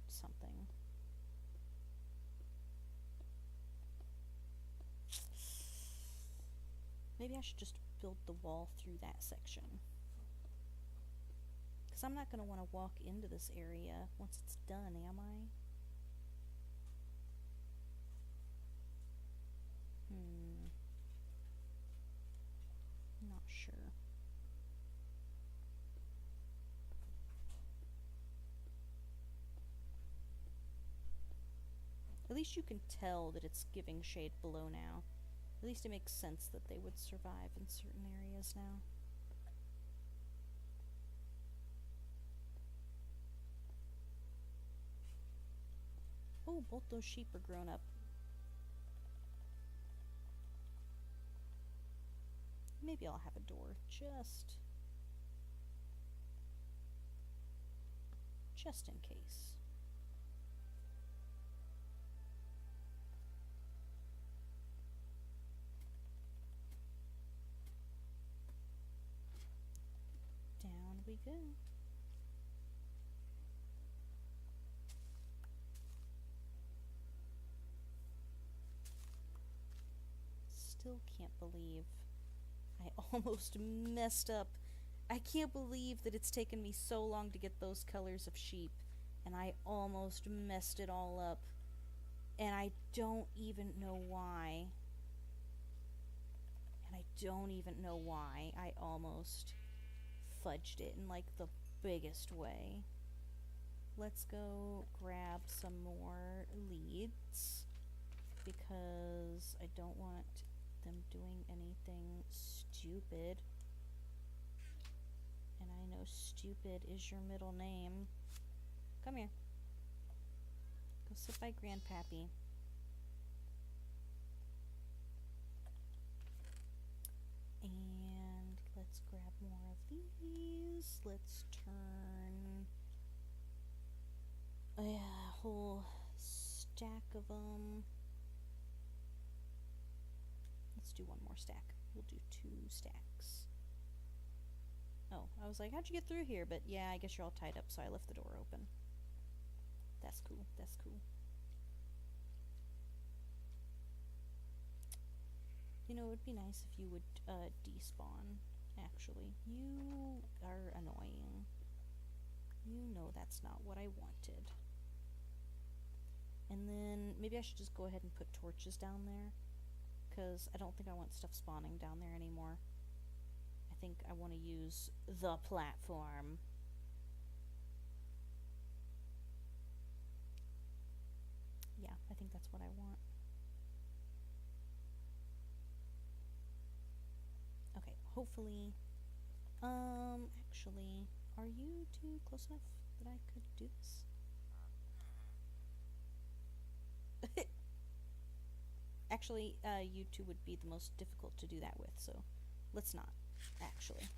something. Maybe I should just build the wall through that section. Because I'm not going to want to walk into this area once it's done, am I? Not sure. At least you can tell that it's giving shade below now. At least it makes sense that they would survive in certain areas now. Oh, both those sheep are grown up. Maybe I'll have a door, just in case. Down we go. Still can't believe I almost messed up. I can't believe that it's taken me so long to get those colors of sheep, and I almost messed it all up. And I don't even know why. I almost fudged it in, like, the biggest way. Let's go grab some more leads, because I don't want them doing anything stupid. And I know stupid is your middle name. Come here. Go sit by Grandpappy. And let's grab more of these. Let's turn a whole stack of them. Let's do one more stack. We'll do 2 stacks. Oh, I was like, how'd you get through here? But yeah, I guess you're all tied up, so I left the door open. That's cool. That's cool. You know, it would be nice if you would despawn, actually. You are annoying. You know that's not what I wanted. And then maybe I should just go ahead and put torches down there, because I don't think I want stuff spawning down there anymore. I think I want to use the platform. what I want. Okay, hopefully. Actually, are you two close enough that I could do this? Actually, you two would be the most difficult to do that with, so let's not, actually.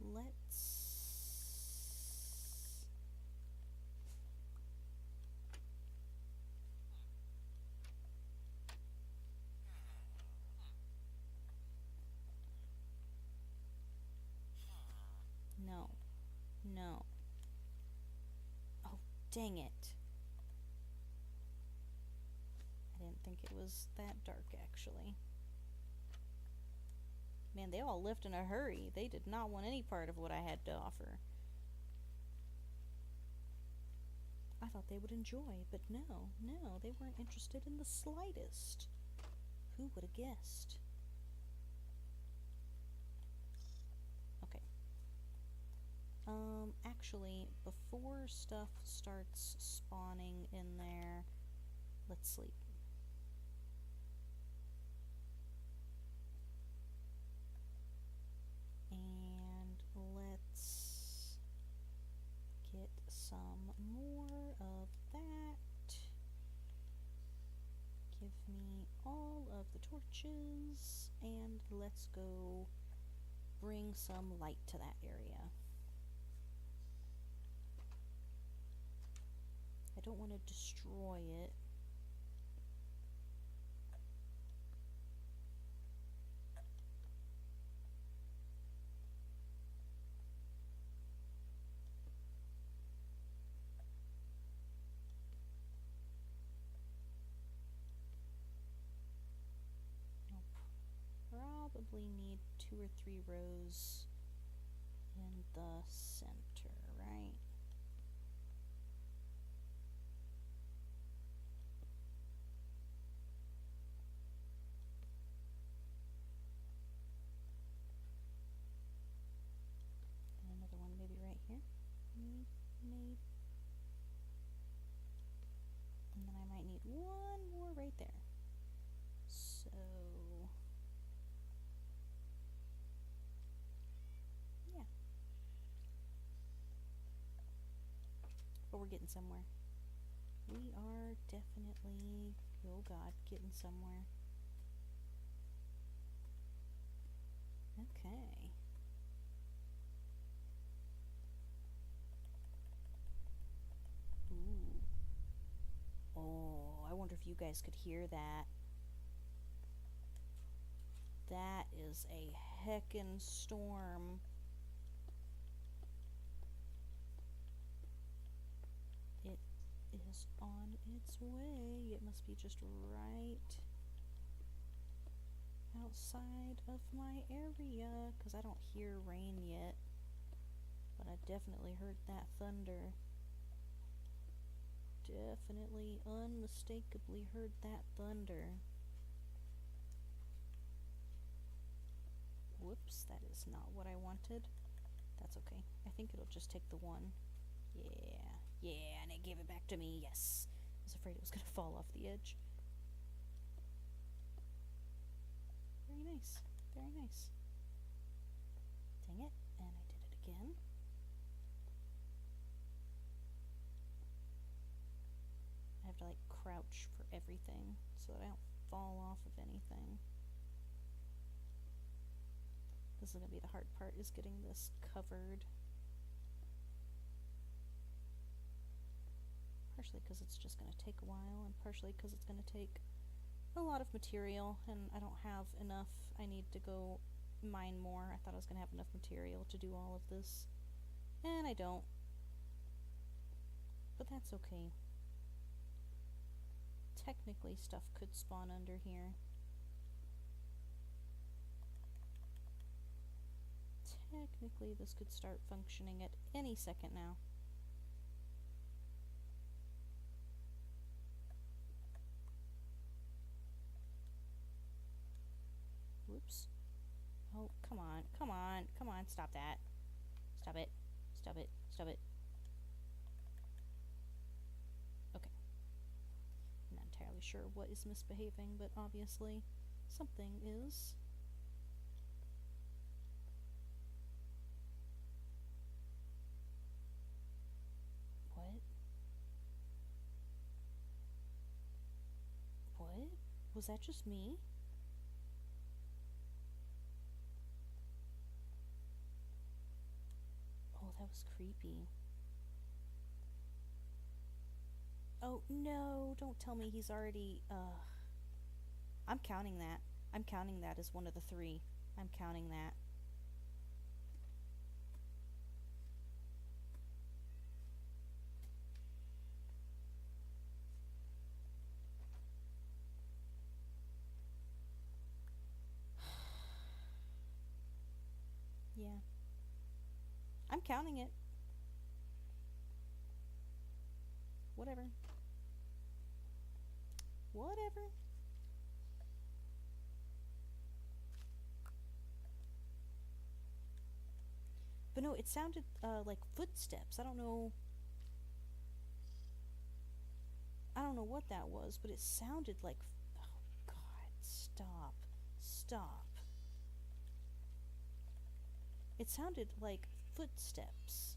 Let's... No. No. Oh, dang it. I didn't think it was that dark, actually. Man, they all left in a hurry. They did not want any part of what I had to offer. I thought they would enjoy, but no, they weren't interested in the slightest. Who would have guessed? Okay. Actually, before stuff starts spawning in there, let's sleep. And let's get some more of that. Give me all of the torches, and let's go bring some light to that area. I don't want to destroy it. I'll probably need 2 or 3 rows in the center, right? And another one maybe right here. Maybe. And then I might need one more right there. So... yeah. But we're getting somewhere. We are definitely, oh god, getting somewhere. Okay. Ooh. Oh, I wonder if you guys could hear that. That is a heckin' storm. It is on its way. It must be just right outside of my area, because I don't hear rain yet. But I definitely heard that thunder. Definitely, unmistakably heard that thunder. Whoops, that is not what I wanted. That's okay. I think it'll just take the one. Yeah, and it gave it back to me, yes. I was afraid it was gonna fall off the edge. Very nice, very nice. Dang it, and I did it again. I have to like crouch for everything so that I don't fall off of anything. This is gonna be the hard part, is getting this covered. Partially because it's just gonna take a while, and partially because it's gonna take a lot of material, and I don't have enough. I need to go mine more. I thought I was gonna have enough material to do all of this, and I don't. But that's okay. Technically, stuff could spawn under here. Technically, this could start functioning at any second now. Whoops. Oh, come on, come on, come on, stop that. Stop it, stop it, stop it. sure what is misbehaving, but obviously something is. What? What? Was that just me? Oh, that was creepy. Oh, no, don't tell me he's already, I'm counting that. I'm counting that as one of the three. I'm counting that. Yeah. I'm counting it. Whatever. Whatever. But no, it sounded like footsteps. I don't know. I don't know what that was, but it sounded like. Oh, God. Stop. Stop. It sounded like footsteps.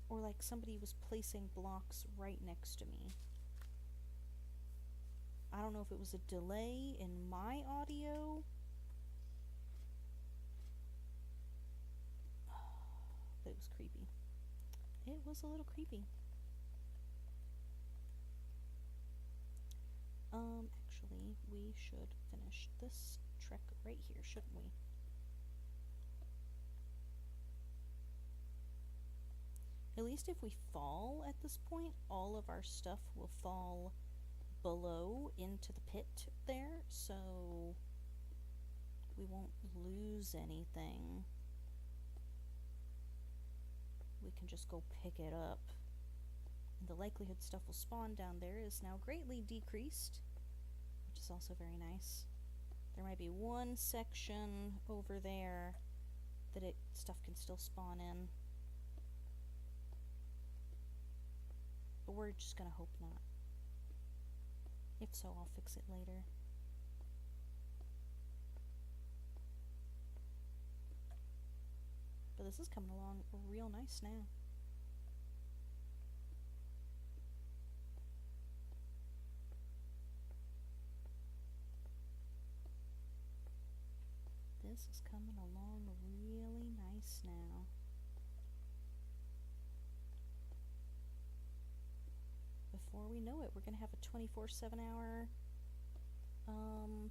Or like somebody was placing blocks right next to me. I don't know if it was a delay in my audio. But it was creepy. It was a little creepy. Actually, we should finish this trek right here, shouldn't we? At least if we fall at this point, all of our stuff will fall below into the pit there, so we won't lose anything. We can just go pick it up. And the likelihood stuff will spawn down there is now greatly decreased, which is also very nice. There might be one section over there that stuff can still spawn in. But we're just gonna hope not. If so, I'll fix it later. But this is coming along real nice now. This is coming along really nice now. Before we know it, we're going to have a 24/7 hour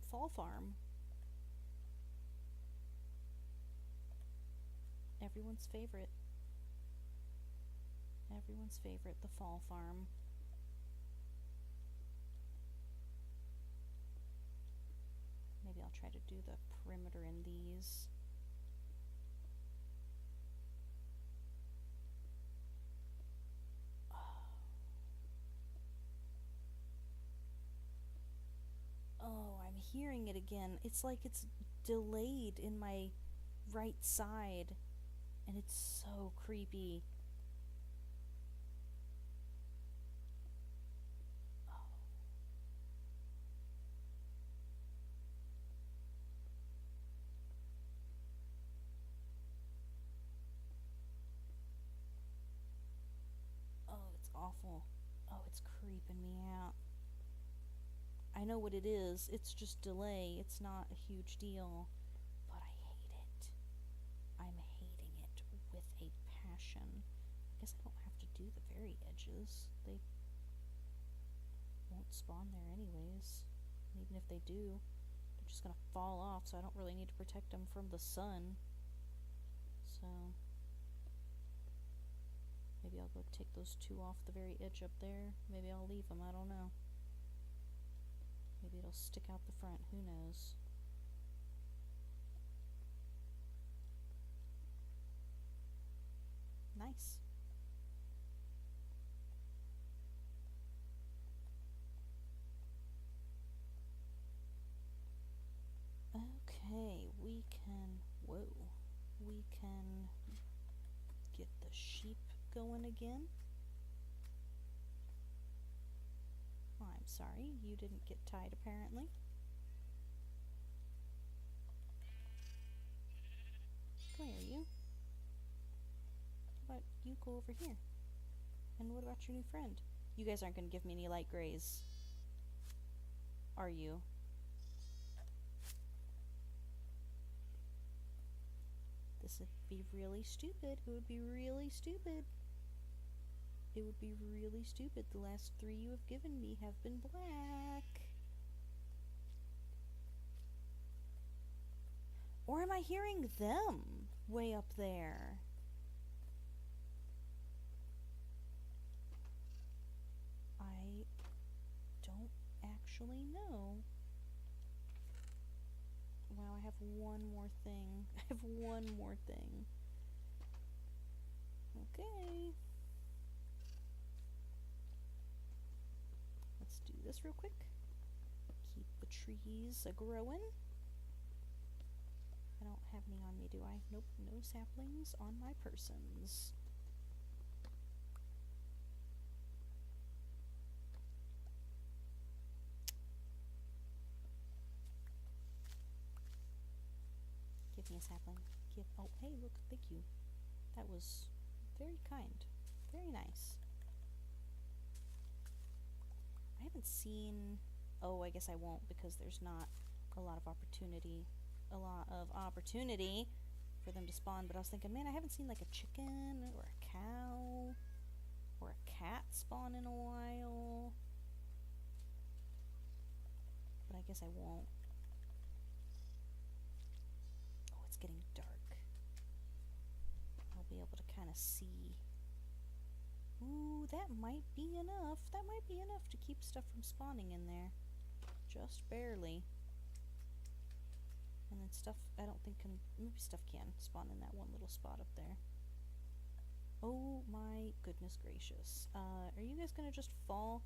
fall farm. Everyone's favorite. Everyone's favorite, the fall farm. Maybe I'll try to do the perimeter in these. Oh, I'm hearing it again. It's like it's delayed in my right side, and it's so creepy. Oh, it's awful. Oh, it's creeping me out. I know what it is. It's just delay. It's not a huge deal. But I hate it. I'm hating it with a passion. I guess I don't have to do the very edges. They won't spawn there anyways. And even if they do, they're just gonna fall off, so I don't really need to protect them from the sun. So maybe I'll go take those two off the very edge up there. Maybe I'll leave them. I don't know. Maybe it'll stick out the front. Who knows? Nice. Whoa. We can get the sheep going again. Oh, I'm sorry, you didn't get tied apparently. Come here, you. How about you go over here? And what about your new friend? You guys aren't going to give me any light grays, are you? This would be really stupid. It would be really stupid. It would be really stupid. The last 3 you have given me have been black. Or am I hearing them way up there? I don't actually know. Wow, I have one more thing. I have one more thing. Okay. Let's do this real quick. Keep the trees a-growing. I don't have any on me, do I? Nope, no saplings on my persons. Give me a sapling. Oh, hey, look, thank you. That was very kind. Very nice. I haven't seen... Oh, I guess I won't because there's not a lot of opportunity for them to spawn, but I was thinking, man, I haven't seen like a chicken or a cow or a cat spawn in a while. But I guess I won't. Oh, it's getting dark. I'll be able to kind of see. Ooh, that might be enough. That might be enough to keep stuff from spawning in there. Just barely. And then stuff, I don't think can, maybe stuff can spawn in that one little spot up there. Oh my goodness gracious. Are you guys gonna just fall?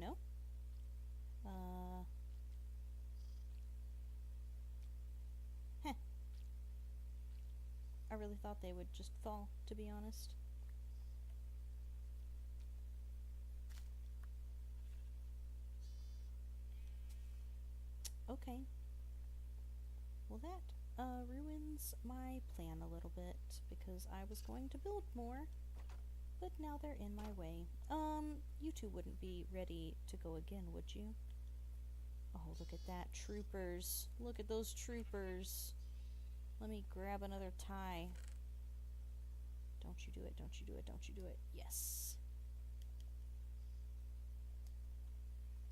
No? Heh. I really thought they would just fall, to be honest. Okay. Well, that ruins my plan a little bit because I was going to build more, but now they're in my way. You two wouldn't be ready to go again, would you? Oh, look at that. Troopers. Look at those troopers. Let me grab another tie. Don't you do it, don't you do it, don't you do it. Yes.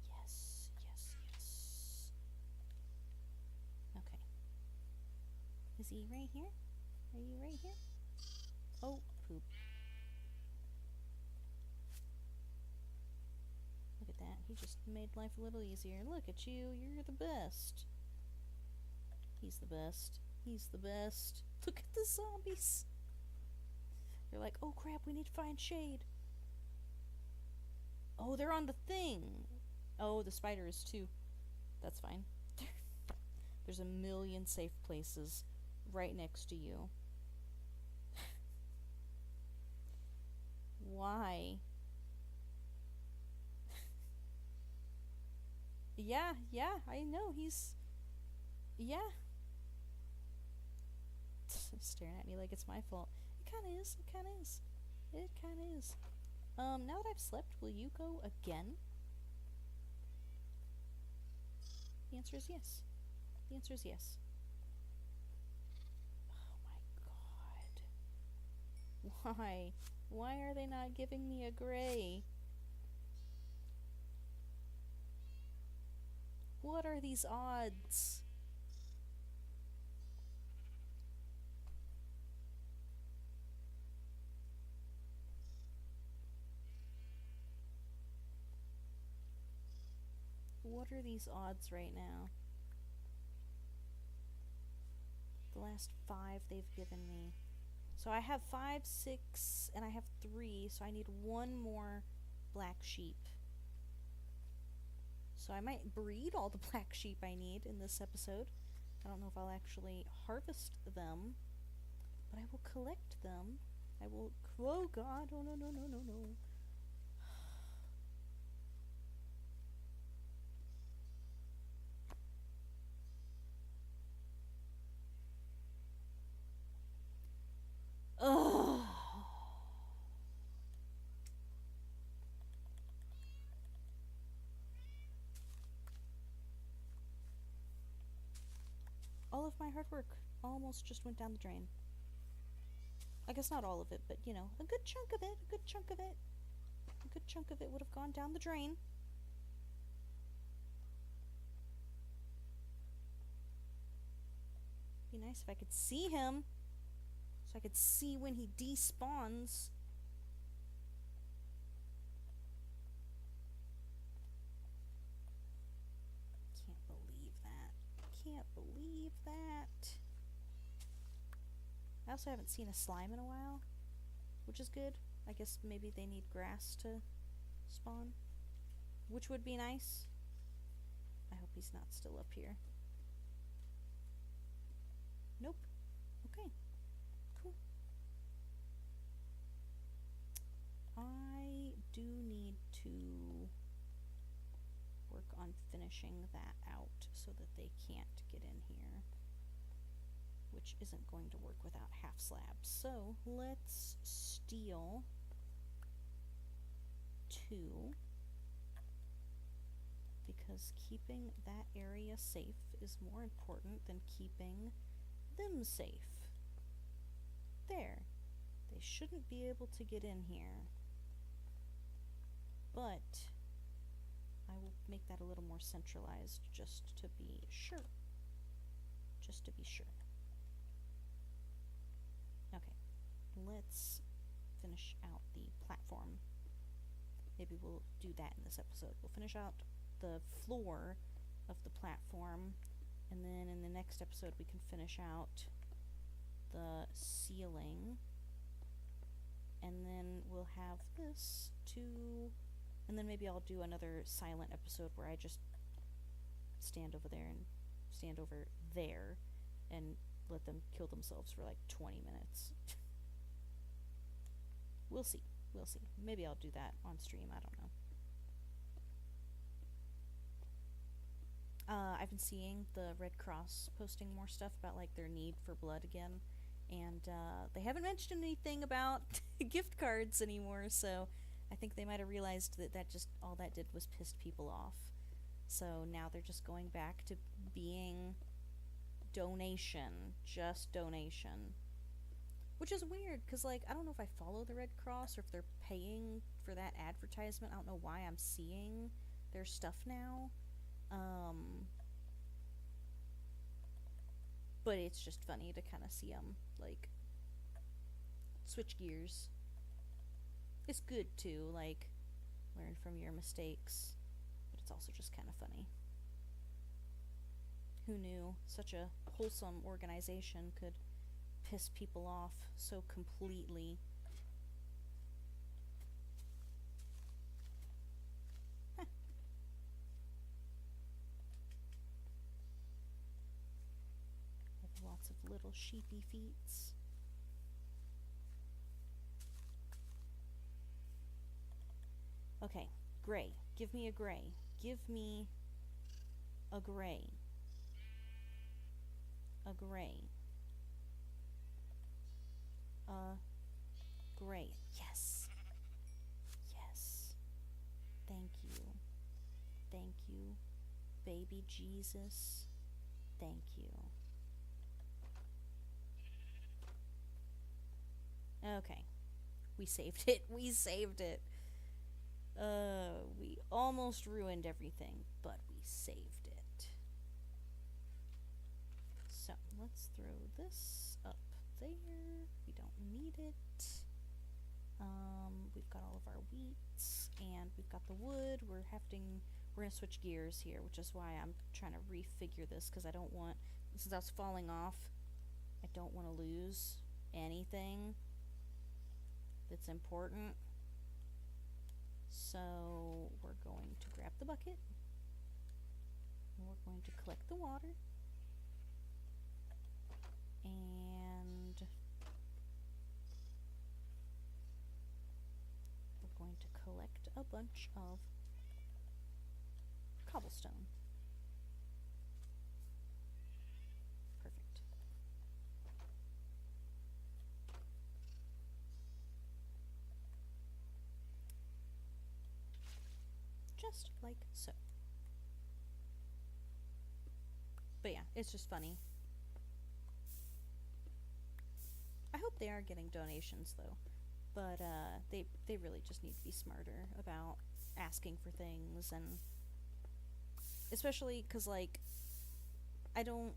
Yes, yes, yes. Okay. Is he right here? Are you right here? Oh, poop. Look at that. He just made life a little easier. Look at you. You're the best. He's the best. He's the best. Look at the zombies. They're like, oh crap, we need to find shade. Oh, they're on the thing. Oh, the spider is too. That's fine. There's a million safe places right next to you. Why? Yeah, I know, he's... Yeah. Staring at me like it's my fault. It kinda is, it kinda is. It kinda is. Now that I've slept, will you go again? The answer is yes. The answer is yes. Oh my god. Why? Why are they not giving me a gray? What are these odds? What are these odds right now? The last 5 they've given me. So I have 5, 6, and I have 3, so I need 1 more black sheep. So I might breed all the black sheep I need in this episode. I don't know if I'll actually harvest them, but I will collect them. I will... Oh god, oh no, no, no, no, no. Ugh. All of my hard work almost just went down the drain. I guess not all of it, but you know, a good chunk of it, a good chunk of it. A good chunk of it would have gone down the drain. Be nice if I could see him, so I could see when he despawns. Can't believe that. Can't believe that. I also haven't seen a slime in a while, which is good. I guess maybe they need grass to spawn, which would be nice. I hope he's not still up here. Nope. Okay. Cool. I do need to work on finishing that out so that they can't get in here, which isn't going to work without half slabs. So let's steal 2, because keeping that area safe is more important than keeping them safe. There. They shouldn't be able to get in here, but I will make that a little more centralized just to be sure. Just to be sure. Okay, let's finish out the platform. Maybe we'll do that in this episode. We'll finish out the floor of the platform, and then in the next episode we can finish out the ceiling, and then we'll have this to... And then maybe I'll do another silent episode where I just stand over there and let them kill themselves for like 20 minutes. We'll see. We'll see. Maybe I'll do that on stream. I don't know. I've been seeing the Red Cross posting more stuff about like their need for blood again, and they haven't mentioned anything about gift cards anymore, so I think they might have realized that just all that did was piss people off. So now they're just going back to being donation, just donation. Which is weird, because, like, I don't know if I follow the Red Cross or if they're paying for that advertisement. I don't know why I'm seeing their stuff now. But it's just funny to kind of see them, like, switch gears. It's good to, like, learn from your mistakes, but it's also just kind of funny. Who knew such a wholesome organization could piss people off so completely? Huh. Have lots of little sheepy feets. Okay, gray. Give me a gray. Give me a gray. A gray. Gray. Yes. Yes. Thank you. Thank you, baby Jesus. Thank you. Okay. We saved it. We saved it. We almost ruined everything, but we saved it. So, let's throw this up there. We don't need it. We've got all of our wheats, and we've got the wood. We're gonna switch gears here, which is why I'm trying to refigure this, because I don't want, since I was falling off, I don't want to lose anything that's important. So we're going to grab the bucket, we're going to collect the water. And we're going to collect a bunch of cobblestone. Perfect. Just like so. But yeah, it's just funny. I hope they are getting donations though, but they really just need to be smarter about asking for things, and especially because like I don't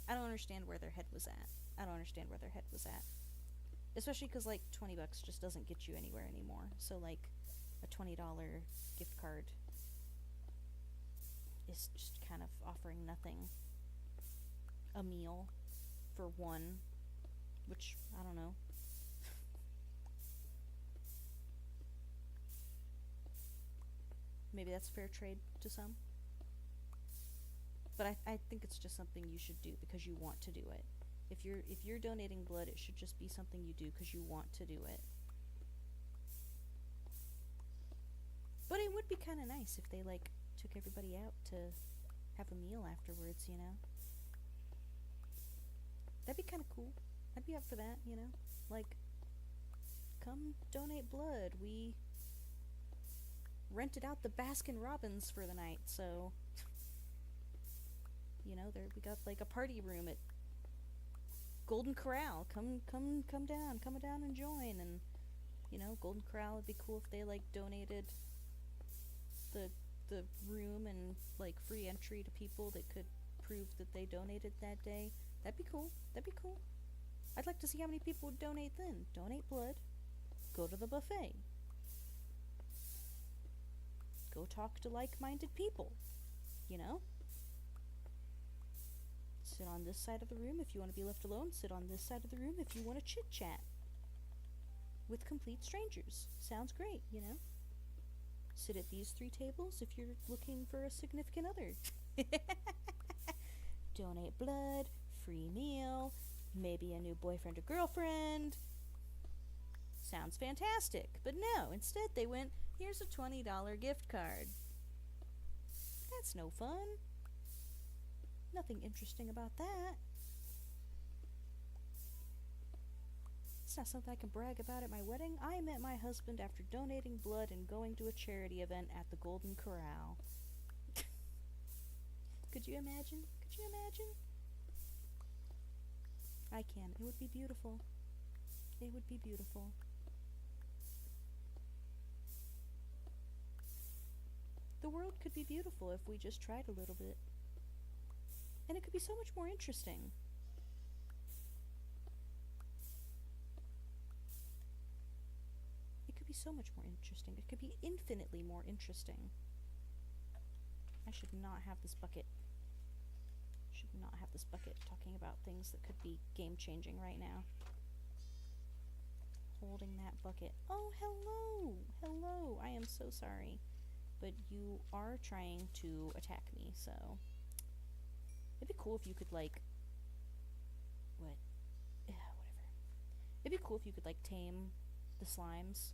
understand where their head was at. I don't understand where their head was at, especially because like $20 just doesn't get you anywhere anymore. So like a $20 gift card is just kind of offering nothing. A meal for one, which I don't know. Maybe that's fair trade to some. But I think it's just something you should do because you want to do it. If you're donating blood, it should just be something you do because you want to do it. But it would be kind of nice if they like took everybody out to have a meal afterwards, you know? That'd be kind of cool. I'd be up for that, you know? Like, come donate blood. We rented out the Baskin Robbins for the night, so you know, there we got like a party room at Golden Corral. Come down and join. And you know, Golden Corral would be cool if they like donated the room and like free entry to people that could prove that they donated that day. That'd be cool. That'd be cool. I'd like to see how many people would donate then. Donate blood. Go to the buffet. Go talk to like-minded people. You know? Sit on this side of the room if you want to be left alone. Sit on this side of the room if you want to chit-chat with complete strangers. Sounds great, you know? Sit at these 3 tables if you're looking for a significant other. Donate blood, free meal, maybe a new boyfriend or girlfriend. Sounds fantastic. But no, instead they went, here's a $20 gift card. That's no fun. Nothing interesting about that. It's not something I can brag about at my wedding. I met my husband after donating blood and going to a charity event at the Golden Corral. Could you imagine? Could you imagine? I can. It would be beautiful. It would be beautiful. The world could be beautiful if we just tried a little bit. And it could be so much more interesting. It could be so much more interesting. It could be infinitely more interesting. I should not have this bucket. Should not have this bucket talking about things that could be game-changing right now. Holding that bucket. Oh, hello! Hello! I am so sorry. But you are trying to attack me, so... It'd be cool if you could, like... What? Whatever. It'd be cool if you could, like, tame the slimes.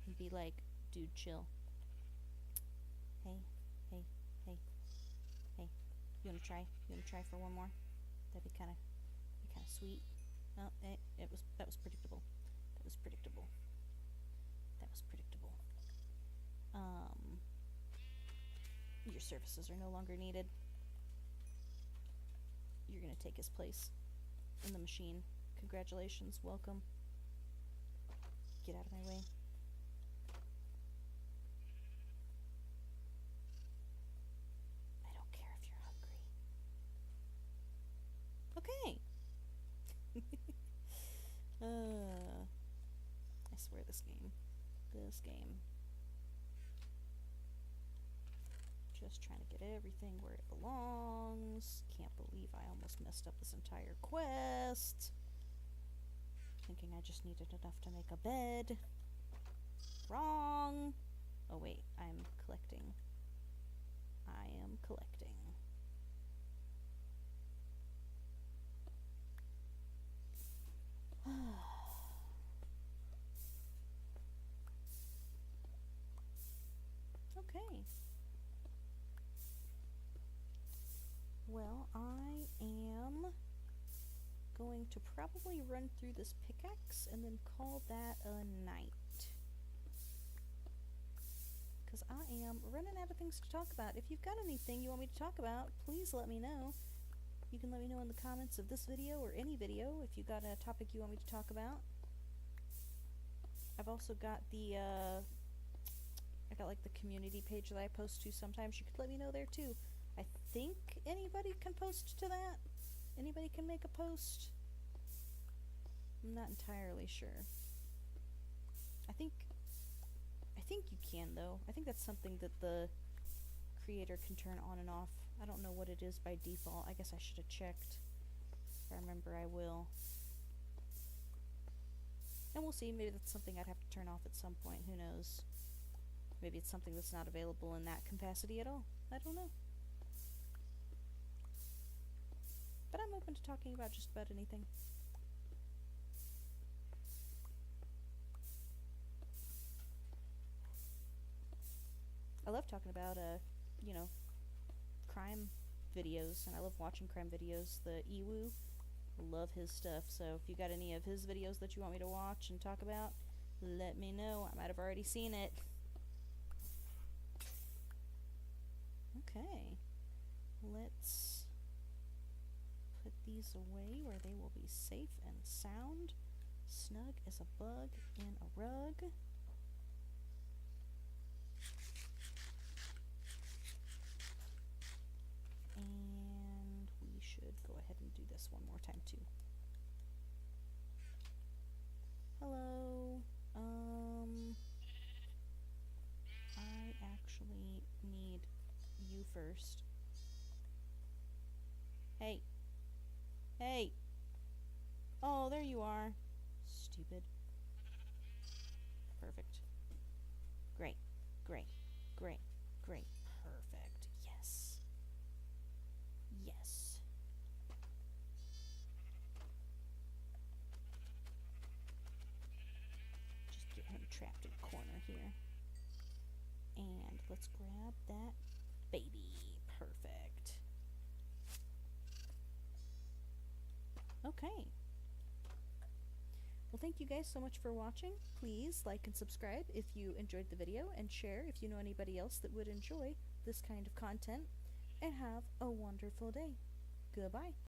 And be like, dude, chill. Hey. You wanna try? You wanna try for one more? That'd be kinda sweet. Oh, that was predictable. That was predictable. Your services are no longer needed. You're gonna take his place in the machine. Congratulations, welcome. Get out of my way. I don't care if you're hungry. Okay. I swear this game. Just trying to get everything where it belongs. Can't believe I almost messed up this entire quest. Thinking I just needed enough to make a bed. Wrong. Oh wait, I'm collecting. I am collecting. Okay. Well, I am going to probably run through this pickaxe and then call that a night. Because I am running out of things to talk about. If you've got anything you want me to talk about, please let me know. You can let me know in the comments of this video or any video if you got a topic you want me to talk about. I've also got the, I got like the community page that I post to sometimes. You could let me know there too. I think anybody can post to that. Anybody can make a post. I'm not entirely sure. I think you can though. I think that's something that the creator can turn on and off. I don't know what it is by default. I guess I should have checked. If I remember, I will. And we'll see. Maybe that's something I'd have to turn off at some point. Who knows? Maybe it's something that's not available in that capacity at all. I don't know. But I'm open to talking about just about anything. I love talking about, you know, crime videos, and I love watching crime videos. The Ewu, love his stuff, so if you got any of his videos that you want me to watch and talk about, let me know. I might have already seen it. Okay, let's put these away where they will be safe and sound, snug as a bug in a rug. And we should go ahead and do this one more time too. Hello. I actually need you first. Hey. Hey. Oh, there you are. Stupid. Perfect. Great. Great. Great. Great. Perfect. Yes. Yes. Just get him trapped in a corner here. And let's grab that baby. Perfect. Okay. Well, thank you guys so much for watching. Please like and subscribe if you enjoyed the video, and share if you know anybody else that would enjoy this kind of content. And have a wonderful day. Goodbye.